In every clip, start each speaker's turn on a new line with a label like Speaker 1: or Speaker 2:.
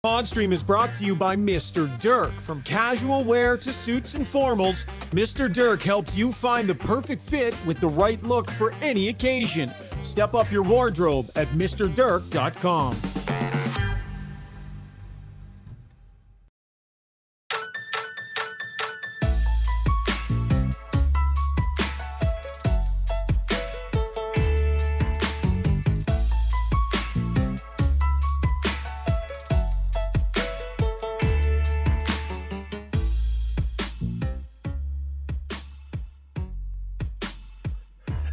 Speaker 1: Podstream is brought to you by Mr. Dirk. From casual wear to suits and formals, Mr. Dirk helps you find the perfect fit with the right look for any occasion. Step up your wardrobe at MrDirk.com.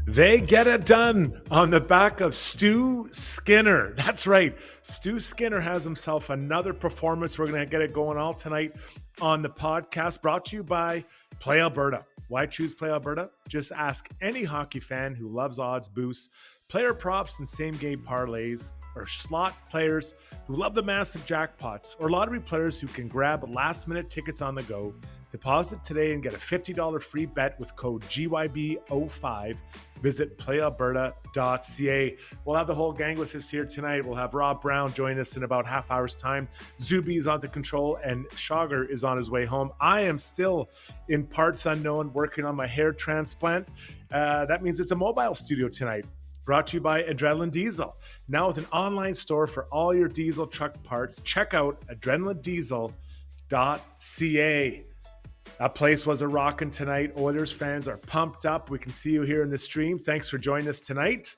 Speaker 2: They get it done on the back of Stu Skinner. That's right. Stu Skinner has himself another performance. We're going to get it going all tonight on the podcast, brought to you by Play Alberta. Why choose Play Alberta? Just ask any hockey fan who loves odds boosts, player props, and same-game parlays, or slot players who love the massive jackpots, or lottery players who can grab last-minute tickets on the go. Deposit today and get a $50 free bet with code GYB05. Visit playalberta.ca. We'll have the whole gang with us here tonight. We'll have Rob Brown join us in about half hour's time. Zuby is on the control and Shaugger is on his way home. I am still in parts unknown working on my hair transplant. That means it's a mobile studio tonight. Brought to you by Adrenaline Diesel. Now with an online store for all your diesel truck parts. Check out adrenalinediesel.ca. That place was a rockin' tonight. Oilers fans are pumped up. We can see you here in the stream. Thanks for joining us tonight.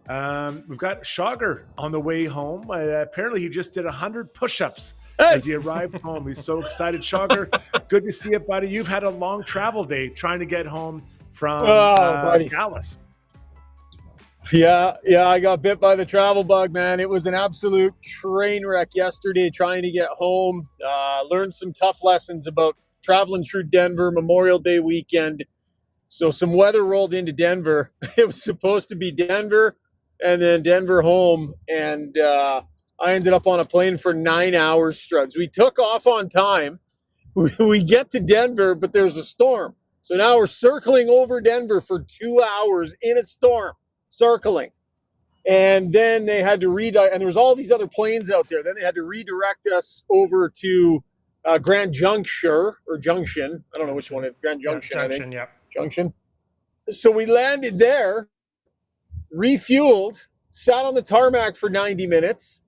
Speaker 2: We've got Shaugger on the way home. Apparently, he just did 100 push-ups as he arrived home. He's so excited. Shaugger, good to see you, buddy. You've had a long travel day trying to get home from Dallas.
Speaker 3: Yeah, I got bit by the travel bug, man. It was an absolute train wreck yesterday trying to get home. Learned some tough lessons about traveling through Denver Memorial Day weekend. So some weather rolled into Denver. It was supposed to be Denver and then Denver home. And I ended up on a plane for 9 hours, Struds. We took off on time. We get to Denver, but there's a storm. So now we're circling over Denver for 2 hours in a storm, circling. And then they had to redirect, and there was all these other planes out there. Then they had to redirect us over to Grand Junction, or Junction. I don't know which one. Grand Junction, I think.
Speaker 4: Yep.
Speaker 3: Junction. So we landed there, refueled, sat on the tarmac for 90 minutes,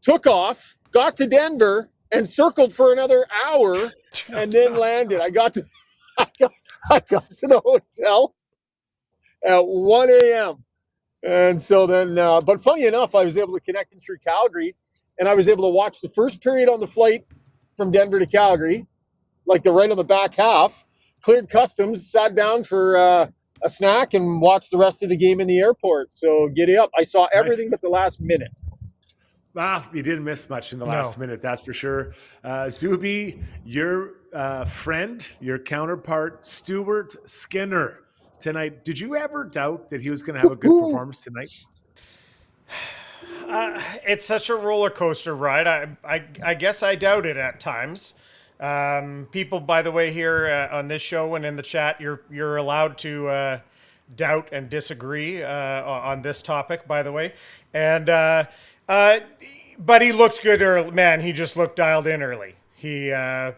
Speaker 3: took off, got to Denver, and circled for another hour, and then landed. I got to the hotel at 1 a.m. And so then, but funny enough, I was able to connect through Calgary, and I was able to watch the first period on the flight from Denver to Calgary, like the right on the back half, cleared customs, sat down for a snack, and watched the rest of the game in the airport. So giddy up. I saw everything but the last minute.
Speaker 2: You didn't miss much in the last minute, that's for sure. Zuby, your friend, your counterpart, Stuart Skinner, tonight. Did you ever doubt that he was going to have a good performance tonight?
Speaker 4: It's such a roller coaster ride. I guess I doubt it at times. People, by the way, here on this show and in the chat, you're allowed to doubt and disagree on this topic, by the way. And but he looked good early. Man, he just looked dialed in early. He you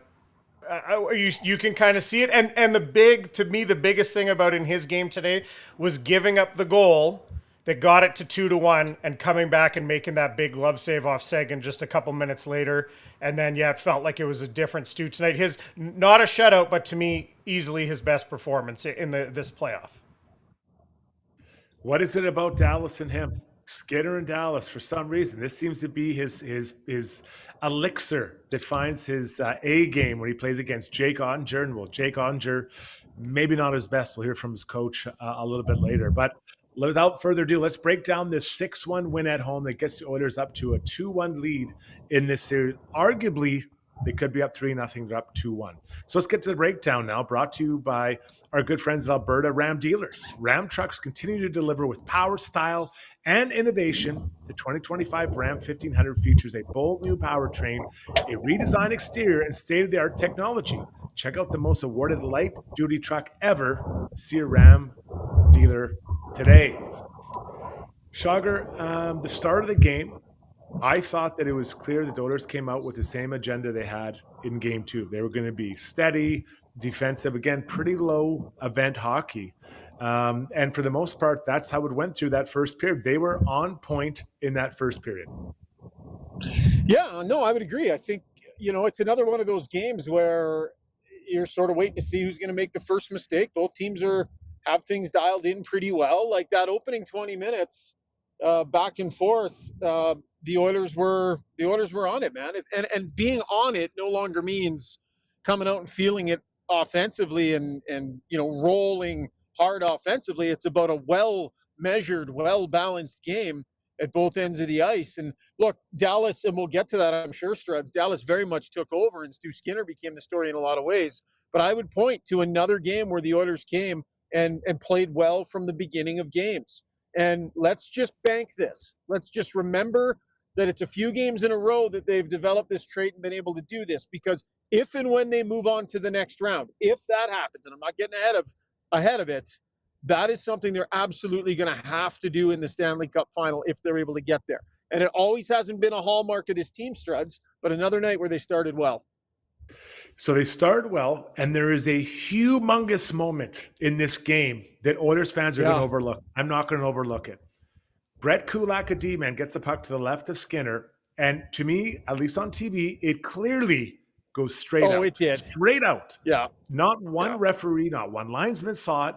Speaker 4: can kind of see it. And to me, the biggest thing about in his game today was giving up the goal that got it to 2-1 and coming back and making that big glove save off Seguin just a couple minutes later. And then, it felt like it was a different Stu tonight. His, not a shutout, but to me, easily his best performance in this playoff.
Speaker 2: What is it about Dallas and him? Skinner and Dallas, for some reason, this seems to be his elixir that finds his A game when he plays against Jake Onger. And Jake Onger, maybe not his best. We'll hear from his coach a little bit later. But without further ado, let's break down this 6-1 win at home that gets the Oilers up to a 2-1 lead in this series. Arguably, they could be up 3-0. They're up 2-1. So let's get to the breakdown now, brought to you by our good friends at Alberta Ram Dealers. Ram trucks continue to deliver with power, style, and innovation. The 2025 Ram 1500 features a bold new powertrain, a redesigned exterior, and state-of-the-art technology. Check out the most awarded light-duty truck ever. See a Ram dealer today. Shaugger, the start of the game, I thought that it was clear that the Oilers came out with the same agenda they had in game 2. They were going to be steady, defensive, again, pretty low event hockey. And for the most part, that's how it went through that first period. They were on point in that first period.
Speaker 3: Yeah, no, I would agree. I think, it's another one of those games where you're sort of waiting to see who's going to make the first mistake. Both teams have things dialed in pretty well. Like that opening 20 minutes, back and forth, the Oilers were on it, man. And being on it no longer means coming out and feeling it offensively and rolling hard offensively. It's about a well measured, well balanced game at both ends of the ice. And look, Dallas, and we'll get to that, I'm sure, Struds, Dallas very much took over, and Stu Skinner became the story in a lot of ways. But I would point to another game where the Oilers came and played well from the beginning of games. And let's just bank this. Let's just remember that it's a few games in a row that they've developed this trait and been able to do this, because if and when they move on to the next round, if that happens, and I'm not getting ahead of it, that is something they're absolutely going to have to do in the Stanley Cup final if they're able to get there. And it always hasn't been a hallmark of this team, Struds, but another night where they started well.
Speaker 2: So they started well, and there is a humongous moment in this game that Oilers fans are going to overlook. I'm not going to overlook it. Brett Kulak, a D-man, gets the puck to the left of Skinner, and to me, at least on TV, it clearly goes straight out.
Speaker 3: Oh, it did.
Speaker 2: Straight out.
Speaker 3: Yeah.
Speaker 2: Not one referee, not one linesman saw it.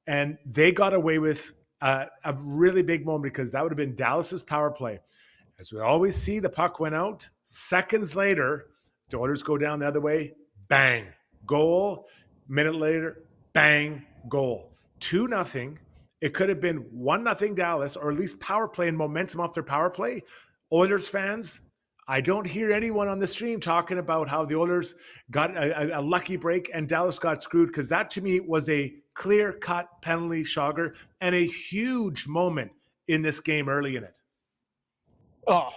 Speaker 2: And they got away with a really big moment, because that would have been Dallas's power play. As we always see, the puck went out. Seconds later, the Oilers go down the other way. Bang. Goal. Minute later, bang. Goal. 2-0. It could have been 1-0 Dallas, or at least power play and momentum off their power play. Oilers fans, I don't hear anyone on the stream talking about how the Oilers got a lucky break and Dallas got screwed, because that to me was a clear-cut penalty, Shaugger, and a huge moment in this game early in it.
Speaker 3: Oh,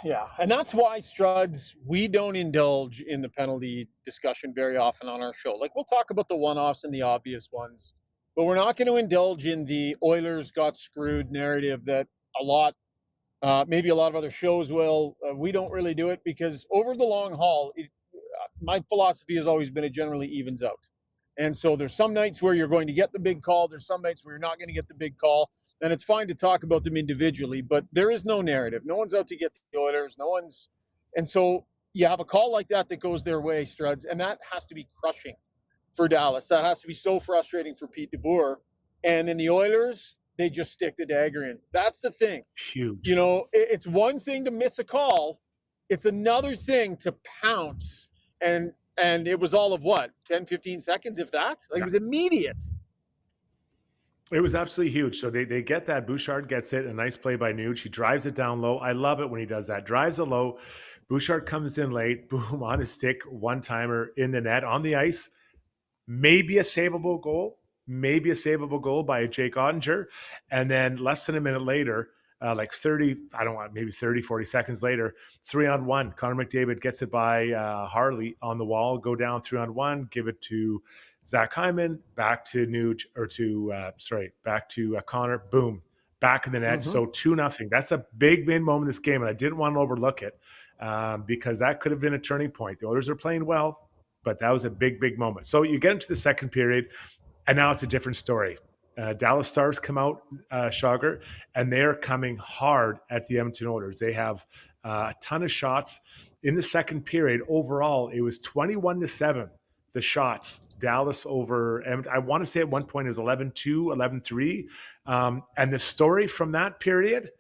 Speaker 3: yeah. And that's why, Struds, we don't indulge in the penalty discussion very often on our show. Like, we'll talk about the one-offs and the obvious ones, but we're not going to indulge in the Oilers got screwed narrative that maybe a lot of other shows will. We don't really do it, because over the long haul, my philosophy has always been it generally evens out. And so there's some nights where you're going to get the big call. There's some nights where you're not going to get the big call. And it's fine to talk about them individually, but there is no narrative. No one's out to get the Oilers. And so you have a call like that goes their way, Struds, and that has to be crushing for Dallas. That has to be so frustrating for Pete DeBoer. And then the Oilers, they just stick the dagger in. That's the thing.
Speaker 2: Huge.
Speaker 3: It's one thing to miss a call. It's another thing to pounce. And it was all of 10, 15 seconds, if that? It was immediate.
Speaker 2: It was absolutely huge. So they get that. Bouchard gets it. A nice play by Nuge. He drives it down low. I love it when he does that. Drives it low. Bouchard comes in late. Boom, on his stick. One-timer in the net. On the ice. Maybe a savable goal. Maybe a savable goal by Jake Ottinger. And then less than a minute later, maybe 30, 40 seconds later, 3-on-1. Connor McDavid gets it by Harley on the wall, go down 3-on-1, give it to Zach Hyman, back to Nuge, back to Connor, boom, back in the net. So 2-0. That's a big moment in this game, and I didn't want to overlook it because that could have been a turning point. The Oilers are playing well, but that was a big moment. So you get into the second period, and now it's a different story. Dallas Stars come out, Shaugger, and they're coming hard at the Edmonton Oilers. They have a ton of shots. In the second period, overall, it was 21-7, the shots. Dallas over Edmonton. I want to say at one point it was 11-2, 11-3. And the story from that period,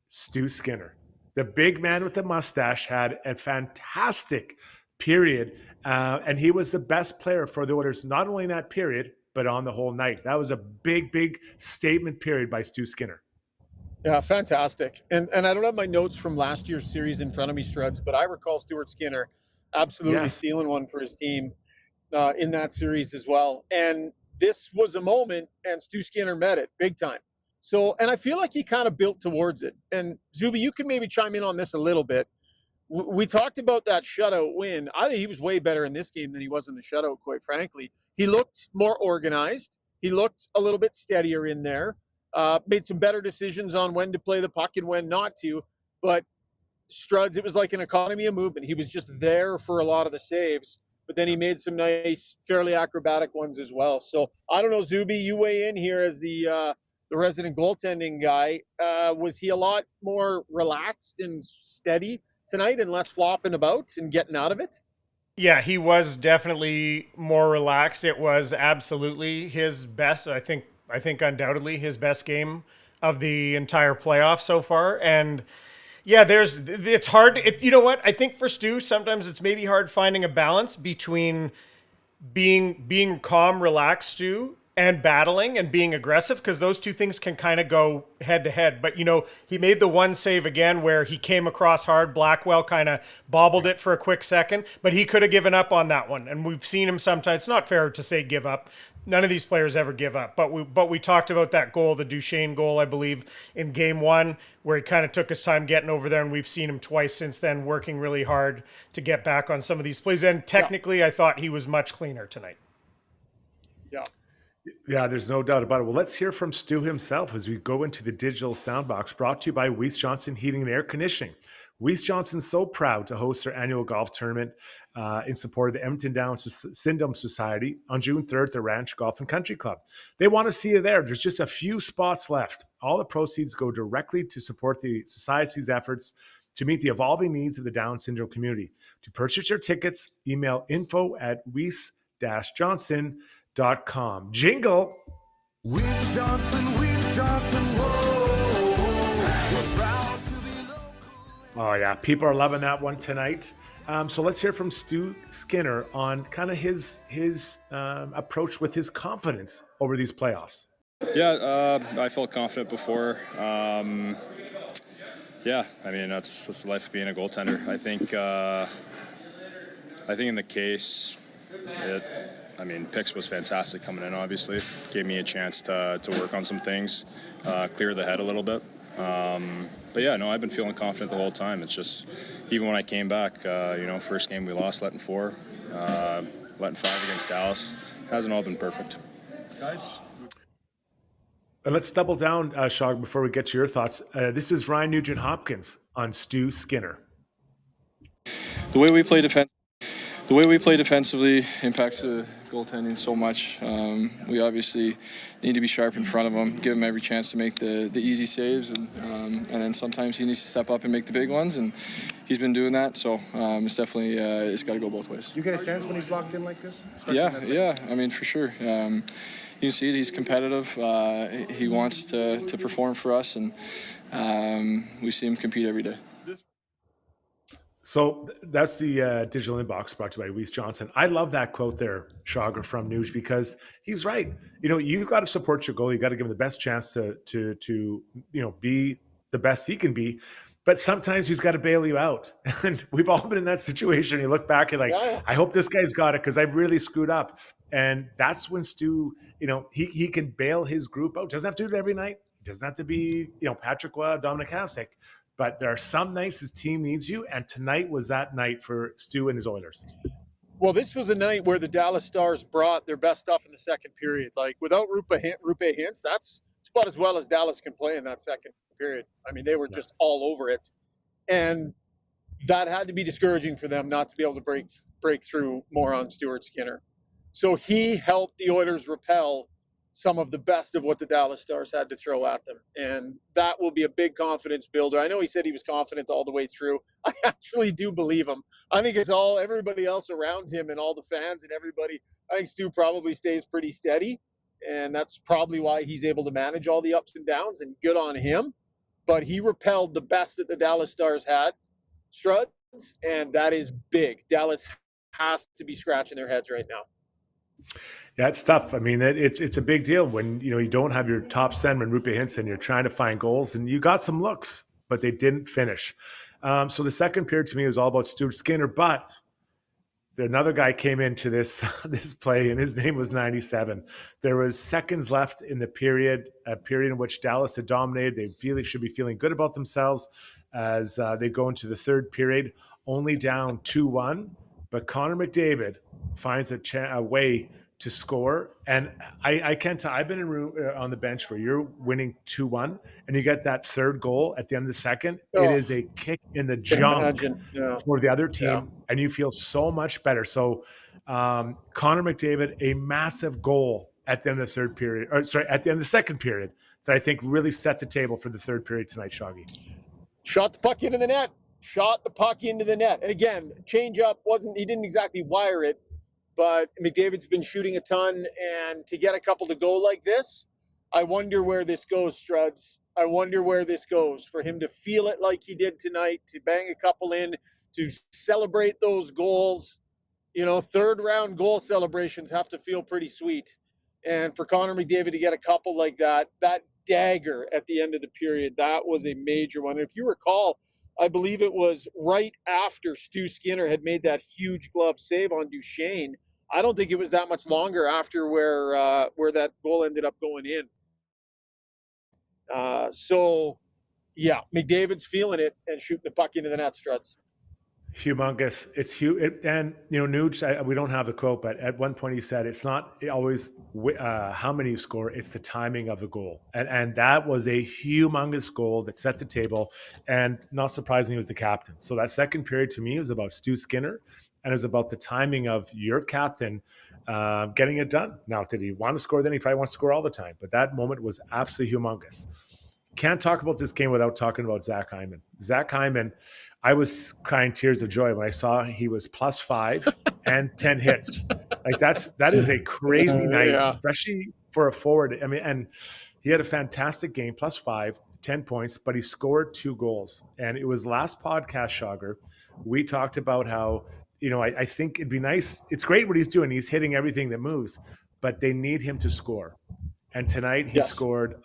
Speaker 2: Stu Skinner. The big man with the mustache had a fantastic period, and he was the best player for the Oilers, not only in that period, but on the whole night. That was a big statement period by Stu Skinner.
Speaker 3: Yeah, fantastic. And I don't have my notes from last year's series in front of me, Struds, but I recall Stuart Skinner absolutely stealing one for his team in that series as well. And this was a moment, and Stu Skinner met it big time. So, and I feel like he kind of built towards it. And Zuby, you can maybe chime in on this a little bit. We talked about that shutout win. I think he was way better in this game than he was in the shutout, quite frankly. He looked more organized. He looked a little bit steadier in there. Made some better decisions on when to play the puck and when not to. But Struds, it was like an economy of movement. He was just there for a lot of the saves, but then he made some nice, fairly acrobatic ones as well. So I don't know, Zuby, you weigh in here as the resident goaltending guy. Was he a lot more relaxed and steady tonight and less flopping about and getting out of it?
Speaker 4: Yeah, he was definitely more relaxed. It was absolutely his best. I think undoubtedly his best game of the entire playoff so far. And yeah, it's hard. You know what? I think for Stu, sometimes it's maybe hard finding a balance between being calm, relaxed, Stu, and battling and being aggressive, because those two things can kind of go head to head. But, he made the one save again where he came across hard. Blackwell kind of bobbled it for a quick second, but he could have given up on that one. And we've seen him sometimes. It's not fair to say give up. None of these players ever give up. But we talked about that goal, the Duchesne goal, I believe, in game one, where he kind of took his time getting over there. And we've seen him twice since then working really hard to get back on some of these plays. And technically, I thought he was much cleaner tonight.
Speaker 2: Yeah, there's no doubt about it. Well, let's hear from Stu himself as we go into the digital soundbox, brought to you by Weiss Johnson Heating and Air Conditioning. Weiss Johnson's so proud to host their annual golf tournament in support of the Edmonton Downs Syndrome Society on June 3rd at the Ranch Golf and Country Club. They want to see you there. There's just a few spots left. All the proceeds go directly to support the Society's efforts to meet the evolving needs of the Down syndrome community. To purchase your tickets, email info@weiss-johnson.com. Jingle.
Speaker 5: Weiss Johnson, whoa. We're proud to be local.
Speaker 2: Oh, yeah. People are loving that one tonight. So let's hear from Stu Skinner on kind of his approach with his confidence over these playoffs.
Speaker 6: Yeah, I felt confident before. That's the life of being a goaltender. I think in the case, Pix was fantastic coming in, obviously. Gave me a chance to work on some things, clear the head a little bit. I've been feeling confident the whole time. It's just, even when I came back, first game we lost, letting 4, letting 5 against Dallas. Hasn't all been perfect.
Speaker 5: Guys.
Speaker 2: And let's double down, Shaugger, before we get to your thoughts. This is Ryan Nugent-Hopkins on Stu Skinner.
Speaker 6: The way we play defensively impacts the goaltending so much. We obviously need to be sharp in front of him, give him every chance to make the easy saves, and then sometimes he needs to step up and make the big ones, and he's been doing that. So it's definitely it's got to go both ways.
Speaker 5: You get a sense when he's locked in like this? For
Speaker 6: sure. You can see it. He's competitive. He wants to perform for us, and we see him compete every day.
Speaker 2: So that's the digital inbox brought to you by Weiss Johnson. I love that quote there, Shaugger, from Nuge, because he's right. You've got to support your goalie. You got to give him the best chance to be the best he can be. But sometimes he's got to bail you out. And we've all been in that situation. You look back, you're like, I hope this guy's got it because I've really screwed up. And that's when Stu, he can bail his group out. Doesn't have to do it every night. He doesn't have to be, Patrick Roy, Dominic Hasek. But there are some nights his team needs you, and tonight was that night for Stu and his Oilers.
Speaker 3: Well, this was a night where the Dallas Stars brought their best stuff in the second period. Like, without Rupe Hintz, that's about as well as Dallas can play in that second period. They were just all over it. And that had to be discouraging for them not to be able to break through more on Stuart Skinner. So he helped the Oilers repel some of the best of what the Dallas Stars had to throw at them. And that will be a big confidence builder. I know he said he was confident all the way through. I actually do believe him. I think it's all everybody else around him and all the fans and everybody. I think Stu probably stays pretty steady. And that's probably why he's able to manage all the ups and downs, and good on him. But he repelled the best that the Dallas Stars had, Struds, and that is big. Dallas has to be scratching their heads right now.
Speaker 2: Yeah, it's tough. It's a big deal when you don't have your top centerman, Rupe Hintz, and you're trying to find goals, and you got some looks, but they didn't finish. So the second period to me was all about Stuart Skinner, but another guy came into this play, and his name was 97. There was seconds left in the period, a period in which Dallas had dominated. They should be feeling good about themselves as they go into the third period, only down 2-1. but Connor McDavid finds a way to score. And I can't tell. I've been on the bench where you're winning 2-1 and you get that third goal at the end of the second. It is a kick in the junk for the other team, and you feel so much better. So Connor McDavid, a massive goal at the end of the third period, or sorry, at the end of the second period, that I think really set the table for the third period tonight, Shaugger.
Speaker 3: Shot the puck into the net. And again, change up he didn't exactly wire it, but McDavid's been shooting a ton, and to get a couple to go like this, I wonder where this goes, Struds. I wonder where this goes. For him to feel it like he did tonight, to bang a couple in, to celebrate those goals. Third round goal celebrations have to feel pretty sweet. And for Connor McDavid to get a couple like that dagger at the end of the period, that was a major one. And if you recall, I believe it was right after Stu Skinner had made that huge glove save on Duchesne. I don't think it was that much longer after where that goal ended up going in. McDavid's feeling it and shooting the puck into the net, Struts.
Speaker 2: Humongous. It's huge. And, Nuge, we don't have the quote, but at one point he said, it's not always how many you score, it's the timing of the goal. And that was a humongous goal that set the table. And not surprisingly, he was the captain. So that second period to me was about Stu Skinner, and it was about the timing of your captain getting it done. Now, did he want to score then? He probably wants to score all the time. But that moment was absolutely humongous. Can't talk about this game without talking about Zach Hyman. Zach Hyman, I was crying tears of joy when I saw he was +5 and 10 hits. Like that is a crazy night, especially for a forward. I mean, and he had a fantastic game, +5, 10 points, but he scored 2 goals. And it was last podcast, Shaugger, we talked about how, I think it'd be nice. It's great what he's doing. He's hitting everything that moves, but they need him to score. And tonight he scored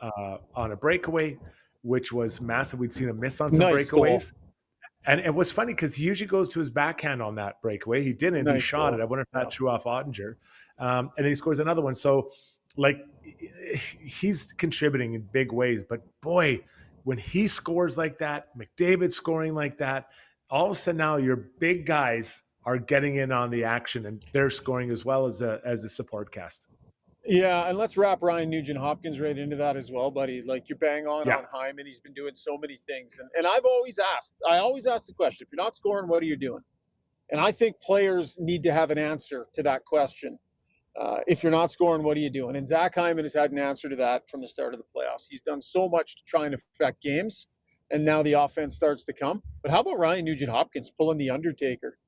Speaker 2: on a breakaway, which was massive. We'd seen him miss on some breakaways. Goal. And it was funny because he usually goes to his backhand on that breakaway. He didn't. He shot it. I wonder if that threw off Ottinger. And then he scores another one. So, he's contributing in big ways. But, boy, when he scores like that, McDavid scoring like that, all of a sudden now your big guys are getting in on the action, and they're scoring as well as the support cast.
Speaker 3: Yeah, and let's wrap Ryan Nugent-Hopkins right into that as well, buddy. Like, you're bang on Hyman. He's been doing so many things. And I always ask the question, if you're not scoring, what are you doing? And I think players need to have an answer to that question. If you're not scoring, what are you doing? And Zach Hyman has had an answer to that from the start of the playoffs. He's done so much to try and affect games, and now the offense starts to come. But how about Ryan Nugent-Hopkins pulling the Undertaker?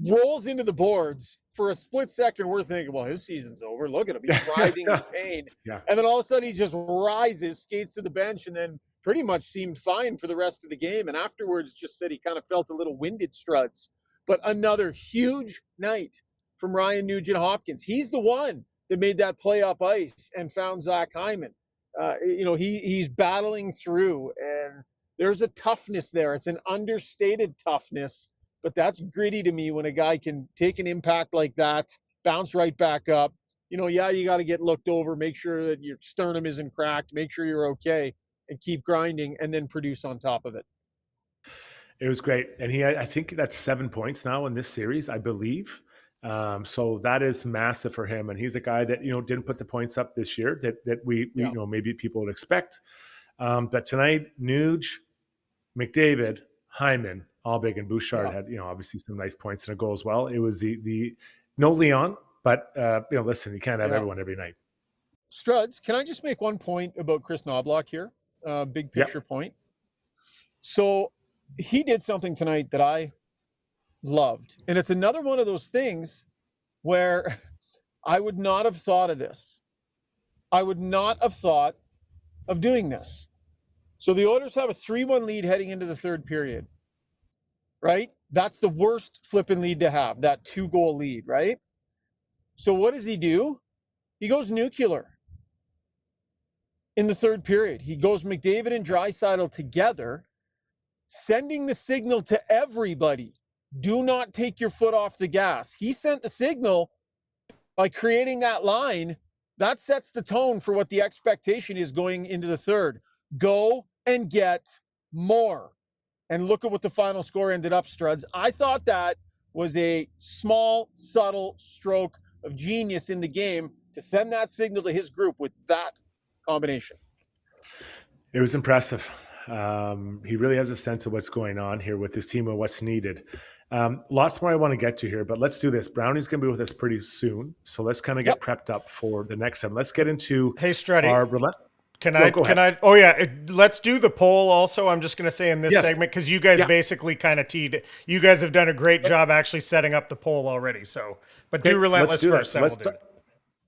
Speaker 3: Rolls into the boards. For a split second, we're thinking, well, his season's over. Look at him. He's writhing in pain. Yeah. And then all of a sudden he just rises, skates to the bench, and then pretty much seemed fine for the rest of the game. And afterwards just said he kind of felt a little winded, Struds. But another huge night from Ryan Nugent-Hopkins. He's the one that made that play up ice and found Zach Hyman. He's battling through, and there's a toughness there. It's an understated toughness. But that's gritty to me when a guy can take an impact like that, bounce right back up. You got to get looked over, make sure that your sternum isn't cracked, make sure you're okay, and keep grinding, and then produce on top of it.
Speaker 2: It was great. And I think that's 7 points now in this series, I believe. So that is massive for him. And he's a guy that, didn't put the points up this year that we maybe people would expect. But tonight, Nuge, McDavid, Hyman, all big, and Bouchard had, obviously some nice points and a goal as well. It was the no Leon, but listen, you can't have everyone every night.
Speaker 3: Struds, can I just make one point about Chris Knoblauch here? Big picture point. So he did something tonight that I loved. And it's another one of those things where I would not have thought of this. I would not have thought of doing this. So the Oilers have a 3-1 lead heading into the third period, right? That's the worst flipping lead to have, that 2-goal lead, right? So what does he do? He goes nuclear in the third period. He goes McDavid and Draisaitl together, sending the signal to everybody, do not take your foot off the gas. He sent the signal by creating that line. That sets the tone for what the expectation is going into the third. Go and get more. And look at what the final score ended up, Struds. I thought that was a small, subtle stroke of genius in the game to send that signal to his group with that combination.
Speaker 2: It was impressive. He really has a sense of what's going on here with his team and what's needed. Lots more I want to get to here, but let's do this. Brownie's going to be with us pretty soon, so let's kind of get prepped up for the next time. Let's get into
Speaker 4: Hey, Struddy.
Speaker 2: our
Speaker 4: Can I? Oh yeah, let's do the poll also. I'm just going to say in this segment, because you guys basically kind of teed. You guys have done a great job actually setting up the poll already. So, but do Relentless first. Then we'll do it.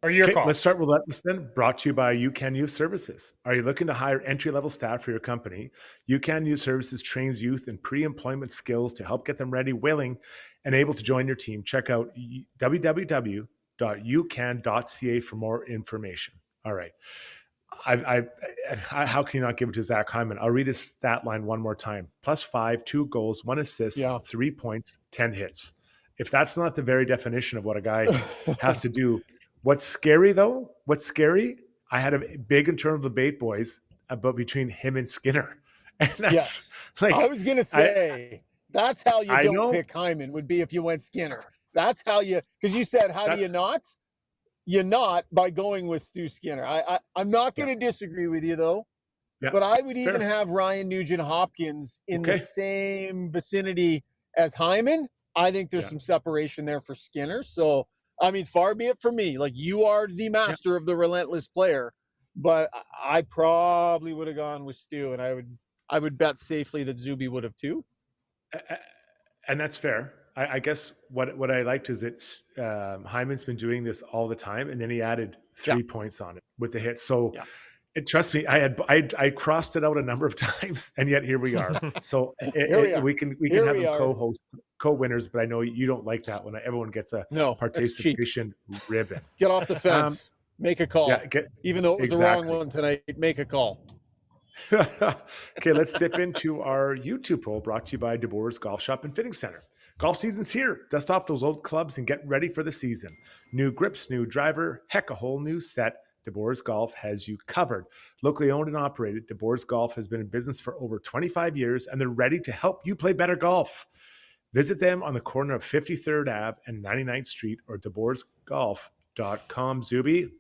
Speaker 4: Or your call.
Speaker 2: Let's start with Relentless then. Brought to you by UCAN Youth Services. Are you looking to hire entry-level staff for your company? UCAN Youth Services trains youth in pre-employment skills to help get them ready, willing, and able to join your team. Check out www.ucan.ca for more information. All right. How can you not give it to Zach Hyman? I'll read his stat line one more time. +5, 2 goals, 1 assist, 3 points, 10 hits. If that's not the very definition of what a guy has to do. What's scary though? I had a big internal debate, boys, about between him and Skinner. And that's
Speaker 3: I was going to say, that's how you don't pick Hyman, would be if you went Skinner. That's how you, because you said, how do you not? You not by going with Stu Skinner. I'm not going to disagree with you though, but I would even have Ryan Nugent-Hopkins in the same vicinity as Hyman. I think there's some separation there for Skinner. So, I mean, far be it from me. Like, you are the master of the relentless player, but I probably would have gone with Stu, and I would bet safely that Zuby would have too.
Speaker 2: And that's fair. I guess what I liked is that Hyman's been doing this all the time, and then he added 3 points on it with the hit. So, trust me, I crossed it out a number of times, and yet here we are. So we can have them co-host, co-winners, but I know you don't like that when everyone gets a participation ribbon.
Speaker 3: Get off the fence. Make a call. Even though it was the wrong one tonight, make a call.
Speaker 2: Okay, let's dip into our YouTube poll brought to you by DeBoer's Golf Shop and Fitting Center. Golf season's here. Dust off those old clubs and get ready for the season. New grips, new driver, heck, a whole new set. DeBoer's Golf has you covered. Locally owned and operated, DeBoer's Golf has been in business for over 25 years, and they're ready to help you play better golf. Visit them on the corner of 53rd Ave and 99th Street or DeBoersGolf.com. Zuby?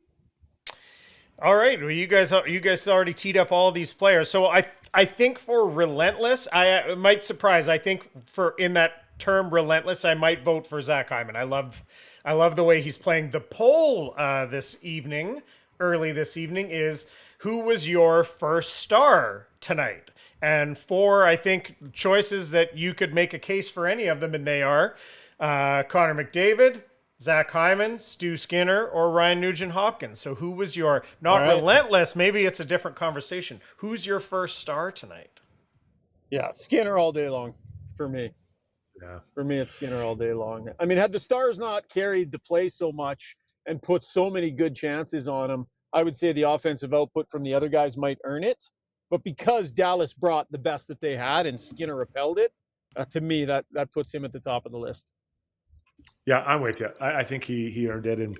Speaker 4: All right. Well, you guys already teed up all these players. So I think for Relentless, it might surprise. I think for in that term Relentless, I might vote for Zach Hyman. I love the way he's playing. The poll early this evening is, who was your first star tonight? And 4, I think, choices that you could make a case for any of them, and they are Connor McDavid, Zach Hyman, Stu Skinner, or Ryan Nugent-Hopkins. So who was your, Relentless, maybe it's a different conversation. Who's your first star tonight?
Speaker 3: Yeah, Skinner all day long for me.
Speaker 2: Yeah.
Speaker 3: For me, it's Skinner all day long. I mean, had the Stars not carried the play so much and put so many good chances on them, I would say the offensive output from the other guys might earn it. But because Dallas brought the best that they had and Skinner repelled it, to me, that puts him at the top of the list.
Speaker 2: Yeah, I'm with you. I think he earned it. And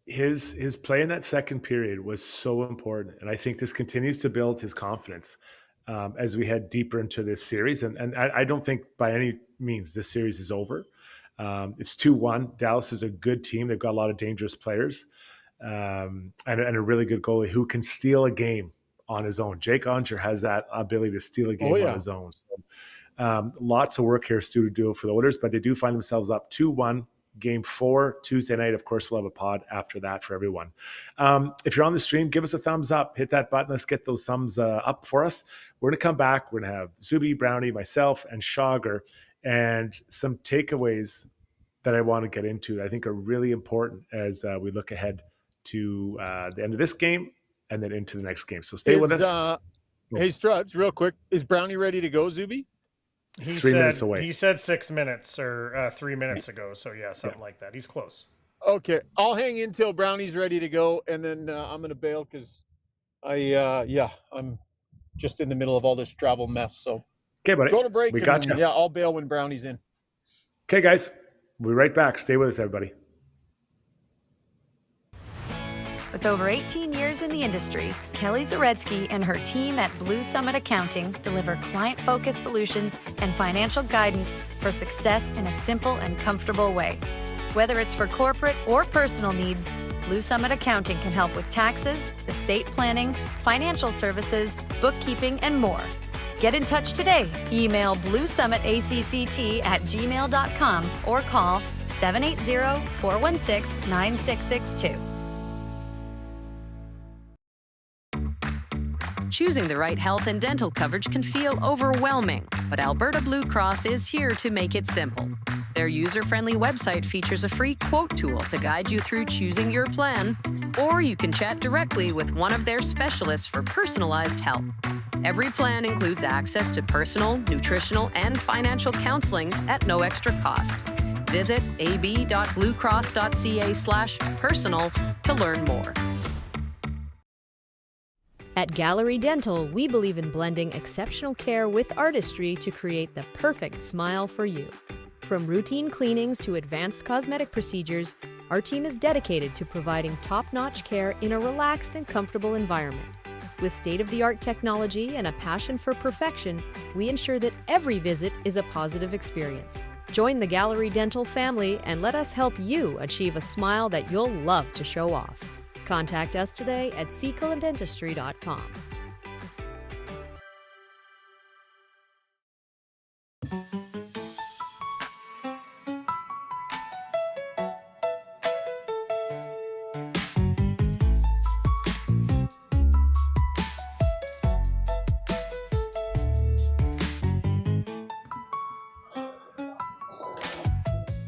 Speaker 2: his play in that second period was so important. And I think this continues to build his confidence as we head deeper into this series. And I don't think by any means this series is over. It's 2-1. Dallas is a good team. They've got a lot of dangerous players and a really good goalie who can steal a game on his own. Jake Onger has that ability to steal a game on his own. So, lots of work here, Stu, to do for the Oilers, but they do find themselves up 2-1. Game 4, Tuesday night. Of course, we'll have a pod after that for everyone. If you're on the stream, give us a thumbs up. Hit that button. Let's get those thumbs up for us. We're going to come back. We're going to have Zuby, Brownie, myself, and Shaugger, and some takeaways that I want to get into I think are really important as we look ahead to the end of this game and then into the next game. So stay with us.
Speaker 3: Hey, Struds, real quick. Is Brownie ready to go, Zuby?
Speaker 2: He's 3 minutes away.
Speaker 4: He said 6 minutes or 3 minutes ago. So yeah, something like that. He's close.
Speaker 3: Okay. I'll hang in till Brownie's ready to go. And then I'm going to bail because I'm just in the middle of all this travel mess. So
Speaker 2: okay, buddy.
Speaker 3: Go to break.
Speaker 2: We got you.
Speaker 3: Yeah, I'll bail when Brownie's in.
Speaker 2: Okay, guys. We'll be right back. Stay with us, everybody.
Speaker 7: With over 18 years in the industry, Kelly Zaretsky and her team at Blue Summit Accounting deliver client-focused solutions and financial guidance for success in a simple and comfortable way. Whether it's for corporate or personal needs, Blue Summit Accounting can help with taxes, estate planning, financial services, bookkeeping, and more. Get in touch today. Email bluesummitacct@gmail.com or call 780-416-9662.
Speaker 8: Choosing the right health and dental coverage can feel overwhelming, but Alberta Blue Cross is here to make it simple. Their user-friendly website features a free quote tool to guide you through choosing your plan, or you can chat directly with one of their specialists for personalized help. Every plan includes access to personal, nutritional, and financial counseling at no extra cost. Visit ab.bluecross.ca/personal to learn more.
Speaker 9: At Gallery Dental, we believe in blending exceptional care with artistry to create the perfect smile for you. From routine cleanings to advanced cosmetic procedures, our team is dedicated to providing top-notch care in a relaxed and comfortable environment. With state-of-the-art technology and a passion for perfection, we ensure that every visit is a positive experience. Join the Gallery Dental family and let us help you achieve a smile that you'll love to show off. Contact us today at secolandentistry.com.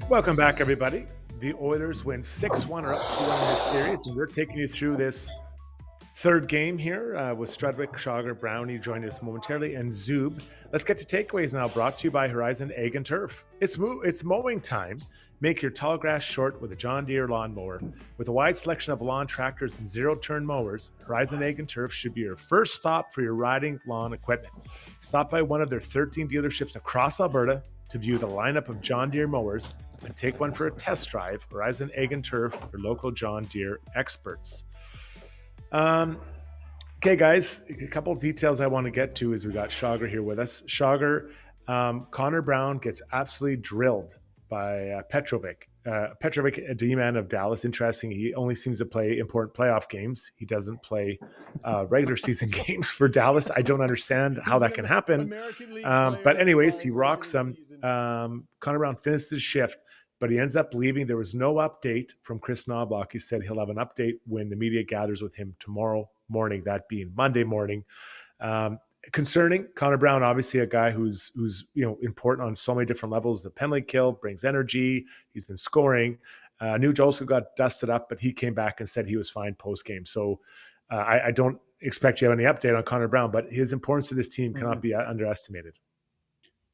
Speaker 2: Welcome back, everybody. The Oilers win 6-1 or up 2-1 in this series, and we're taking you through this third game here with Strudwick, Shaugger, Brownie joining us momentarily, and Zub. Let's get to takeaways now, brought to you by Horizon Ag and Turf. It's mowing time. Make your tall grass short with a John Deere lawnmower. With a wide selection of lawn tractors and zero-turn mowers, Horizon Ag and Turf should be your first stop for your riding lawn equipment. Stop by one of their 13 dealerships across Alberta to view the lineup of John Deere mowers and take one for a test drive. Horizon Ag and Turf, your local John Deere experts. Okay, guys, a couple of details I want to get to is we got Shaugger here with us. Shaugger, Connor Brown gets absolutely drilled by Petrovic. Petrovic, a D-man of Dallas. Interesting, he only seems to play important playoff games. He doesn't play regular season games for Dallas. I don't understand how that can happen. But anyways, he rocks them. Connor Brown finished his shift, but he ends up leaving. There was no update from Chris Knoblauch. He said he'll have an update when the media gathers with him tomorrow morning, that being Monday morning. Concerning Connor Brown, obviously a guy who's important on so many different levels. The penalty kill brings energy. He's been scoring. Nuge also got dusted up, but he came back and said he was fine post game. So I don't expect you to have any update on Connor Brown, but his importance to this team cannot be underestimated.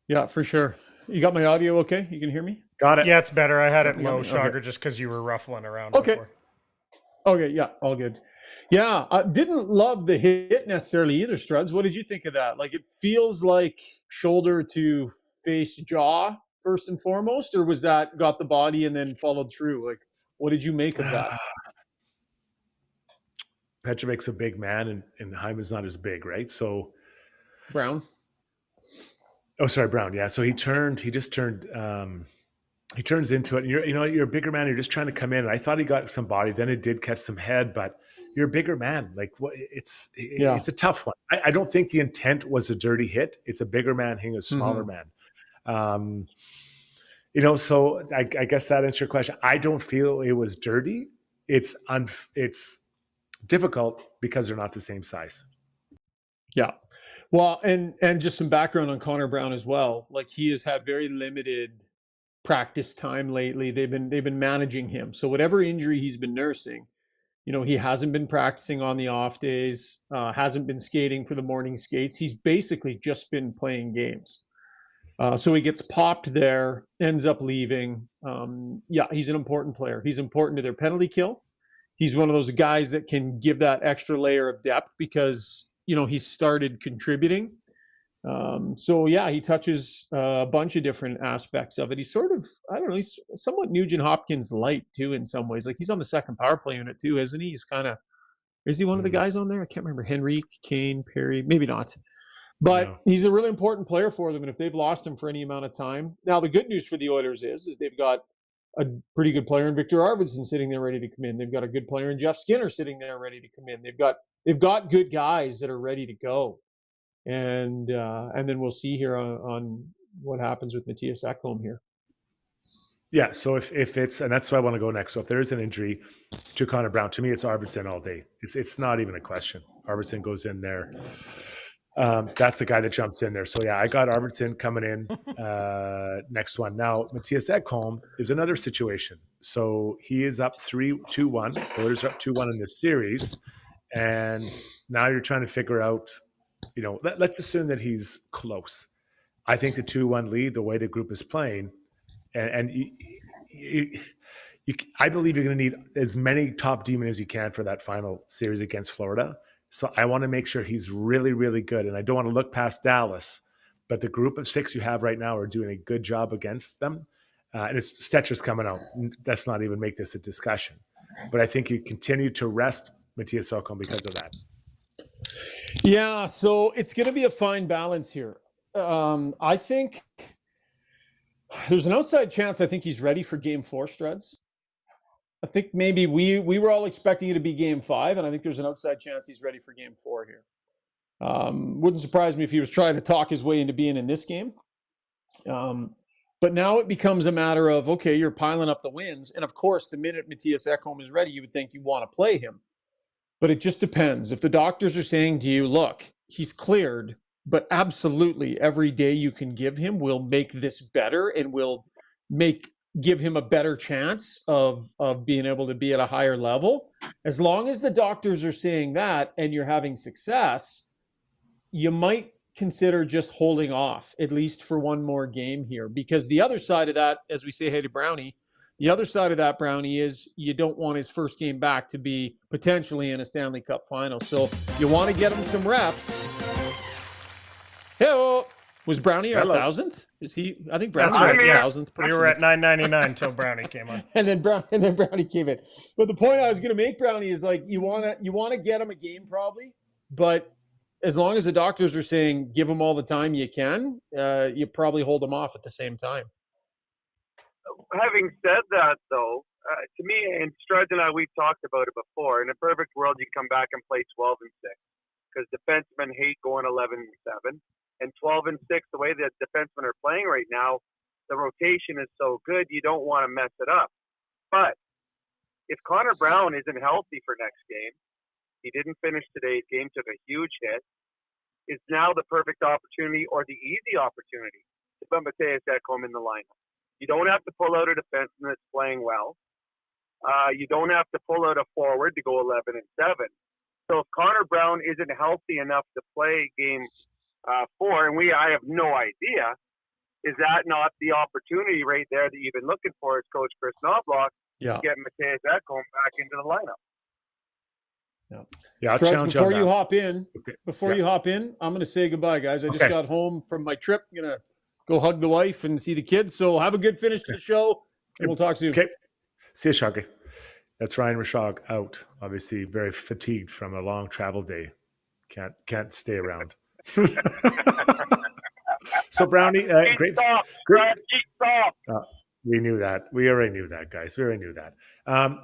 Speaker 3: Yeah, for sure. You got my audio okay? You can hear me?
Speaker 2: Got it.
Speaker 4: Yeah, it's better. I had it low,
Speaker 3: Okay.
Speaker 4: Shaugger, just because you were ruffling around
Speaker 3: Okay.
Speaker 4: before.
Speaker 3: Okay, yeah, all good. Yeah, I didn't love the hit necessarily either, Struds. What did you think of that? Like, it feels like shoulder to face jaw first and foremost, or was that got the body and then followed through? Like, what did you make of that?
Speaker 2: Petrovic's a big man, and Hyman's not as big, right? So
Speaker 3: Brown?
Speaker 2: Oh, sorry, Brown. Yeah. So he turns into it. And you're a bigger man. You're just trying to come in. And I thought he got some body. Then it did catch some head, but you're a bigger man. Like it's a tough one. I don't think the intent was a dirty hit. It's a bigger man hitting a smaller man. So I guess that answers your question. I don't feel it was dirty. It's difficult because they're not the same size.
Speaker 3: Yeah. Well, and just some background on Connor Brown as well. Like, he has had very limited practice time lately. They've been managing him. So whatever injury he's been nursing, he hasn't been practicing on the off days, hasn't been skating for the morning skates. He's basically just been playing games. So he gets popped there, ends up leaving. He's an important player. He's important to their penalty kill. He's one of those guys that can give that extra layer of depth because, he started contributing. So yeah, he touches a bunch of different aspects of it. He's sort of, I don't know, he's somewhat Nugent Hopkins light too in some ways. Like he's on the second power play unit too, isn't he? He's kind of, is he one of the guys on there? I can't remember. Henrique, Kane, Perry, maybe not. But he's a really important player for them, and if they've lost him for any amount of time. Now, the good news for the Oilers is they've got a pretty good player in Victor Arvidsson sitting there ready to come in. They've got a good player in Jeff Skinner sitting there ready to come in. They've got good guys that are ready to go. And then we'll see here on what happens with Matthias Ekholm here.
Speaker 2: Yeah, so if it's, and that's why I want to go next. So if there is an injury to Connor Brown, to me it's Arvidsson all day. It's not even a question. Arvidsson goes in there. That's the guy that jumps in there. So yeah, I got Arvidsson coming in next one. Now Matthias Ekholm is another situation. So he is up 3-2-1. The Oilers are up 2-1 in this series, and now you're trying to figure out. Let's assume that he's close. I think the 2-1 lead, the way the group is playing, and I believe you're going to need as many top D-men as you can for that final series against Florida. So I want to make sure he's really, really good. And I don't want to look past Dallas, but the group of 6 you have right now are doing a good job against them. And it's Stetcher's coming out. Let's not even make this a discussion. But I think you continue to rest Matthias Ekholm because of that.
Speaker 3: Yeah, so it's going to be a fine balance here. I think there's an outside chance I think he's ready for Game 4, Struds. I think maybe we were all expecting it to be Game 5, and I think there's an outside chance he's ready for Game 4 here. Wouldn't surprise me if he was trying to talk his way into being in this game. But now it becomes a matter of, okay, you're piling up the wins, and of course, the minute Matthias Ekholm is ready, you would think you want to play him. But it just depends. If the doctors are saying to you, look, he's cleared, but absolutely every day you can give him will make this better and will give him a better chance of being able to be at a higher level. As long as the doctors are saying that and you're having success, you might consider just holding off, at least for one more game here. Because the other side of that, as we say, hey to Brownie, the other side of that, Brownie, is you don't want his first game back to be potentially in a Stanley Cup final. So you want to get him some reps. Hey, was Brownie our 1,000th? Is he? I think Brownie was our 1,000th person.
Speaker 4: We were at 999 until Brownie came on.
Speaker 3: and then Brownie came in. But the point I was going to make, Brownie, is like you want to get him a game probably, but as long as the doctors are saying give him all the time you can, you probably hold him off at the same time.
Speaker 10: Having said that, though, to me, and Struds and I, we've talked about it before. In a perfect world, you come back and play 12-6 because defensemen hate going 11-7. And 12-6, the way that defensemen are playing right now, the rotation is so good, you don't want to mess it up. But if Connor Brown isn't healthy for next game, he didn't finish today's game, took a huge hit, is now the perfect opportunity or the easy opportunity to put Matthias Ekholm in the lineup. You don't have to pull out a defenseman that's playing well. You don't have to pull out a forward to go 11-7. So if Connor Brown isn't healthy enough to play game 4, and I have no idea, is that not the opportunity right there that you've been looking for as Coach Chris Knoblauch to get Matthias Ekholm back into the lineup?
Speaker 2: Yeah, I'll
Speaker 3: Struds,
Speaker 2: challenge
Speaker 3: before
Speaker 2: on
Speaker 3: you
Speaker 2: that.
Speaker 3: hop in, you hop in, I'm going to say goodbye, guys. I just got home from my trip. I'm going to go hug the wife and see the kids. So have a good finish to the show, and we'll talk soon.
Speaker 2: Okay. See you, Shaugger. That's Ryan Rishaug out. Obviously, very fatigued from a long travel day. Can't stay around. So Brownie, great. We knew that. We already knew that, guys. We already knew that.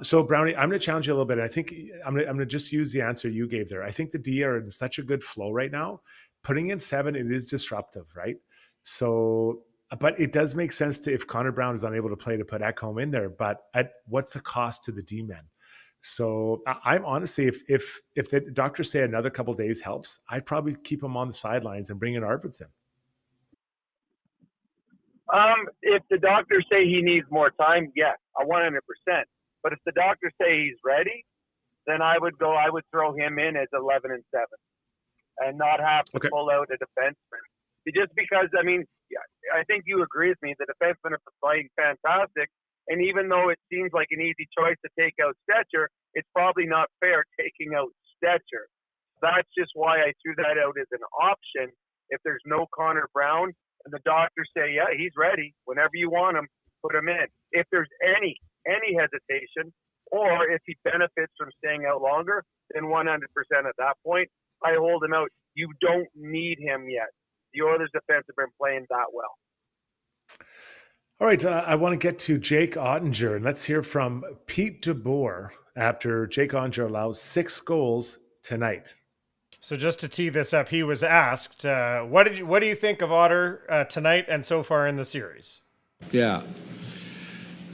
Speaker 2: So Brownie, I'm going to challenge you a little bit. I think I'm going to just use the answer you gave there. I think the D are in such a good flow right now. Putting in 7, it is disruptive, right? So, but it does make sense to, if Connor Brown is unable to play, to put Ekholm in there. But what's the cost to the D-men? So I'm honestly, if the doctors say another couple of days helps, I'd probably keep him on the sidelines and bring in Arvidsson.
Speaker 10: If the doctors say he needs more time, yes, 100%. But if the doctors say he's ready, then I would throw him in as 11-7 and not have to pull out a defenseman. Just because, I mean, I think you agree with me, the defensemen are playing fantastic. And even though it seems like an easy choice to take out Stetcher, it's probably not fair taking out Stetcher. That's just why I threw that out as an option. if there's no Connor Brown and the doctors say, yeah, he's ready, whenever you want him, put him in. If there's any hesitation, or if he benefits from staying out longer, then 100% at that point, I hold him out. You don't need him yet. The Oilers' defense have been playing that well.
Speaker 2: All right, I want to get to Jake Ottinger, and let's hear from Pete DeBoer after Jake Ottinger allows 6 goals tonight.
Speaker 4: So just to tee this up, he was asked, what do you think of Otter tonight and so far in the series?
Speaker 11: Yeah.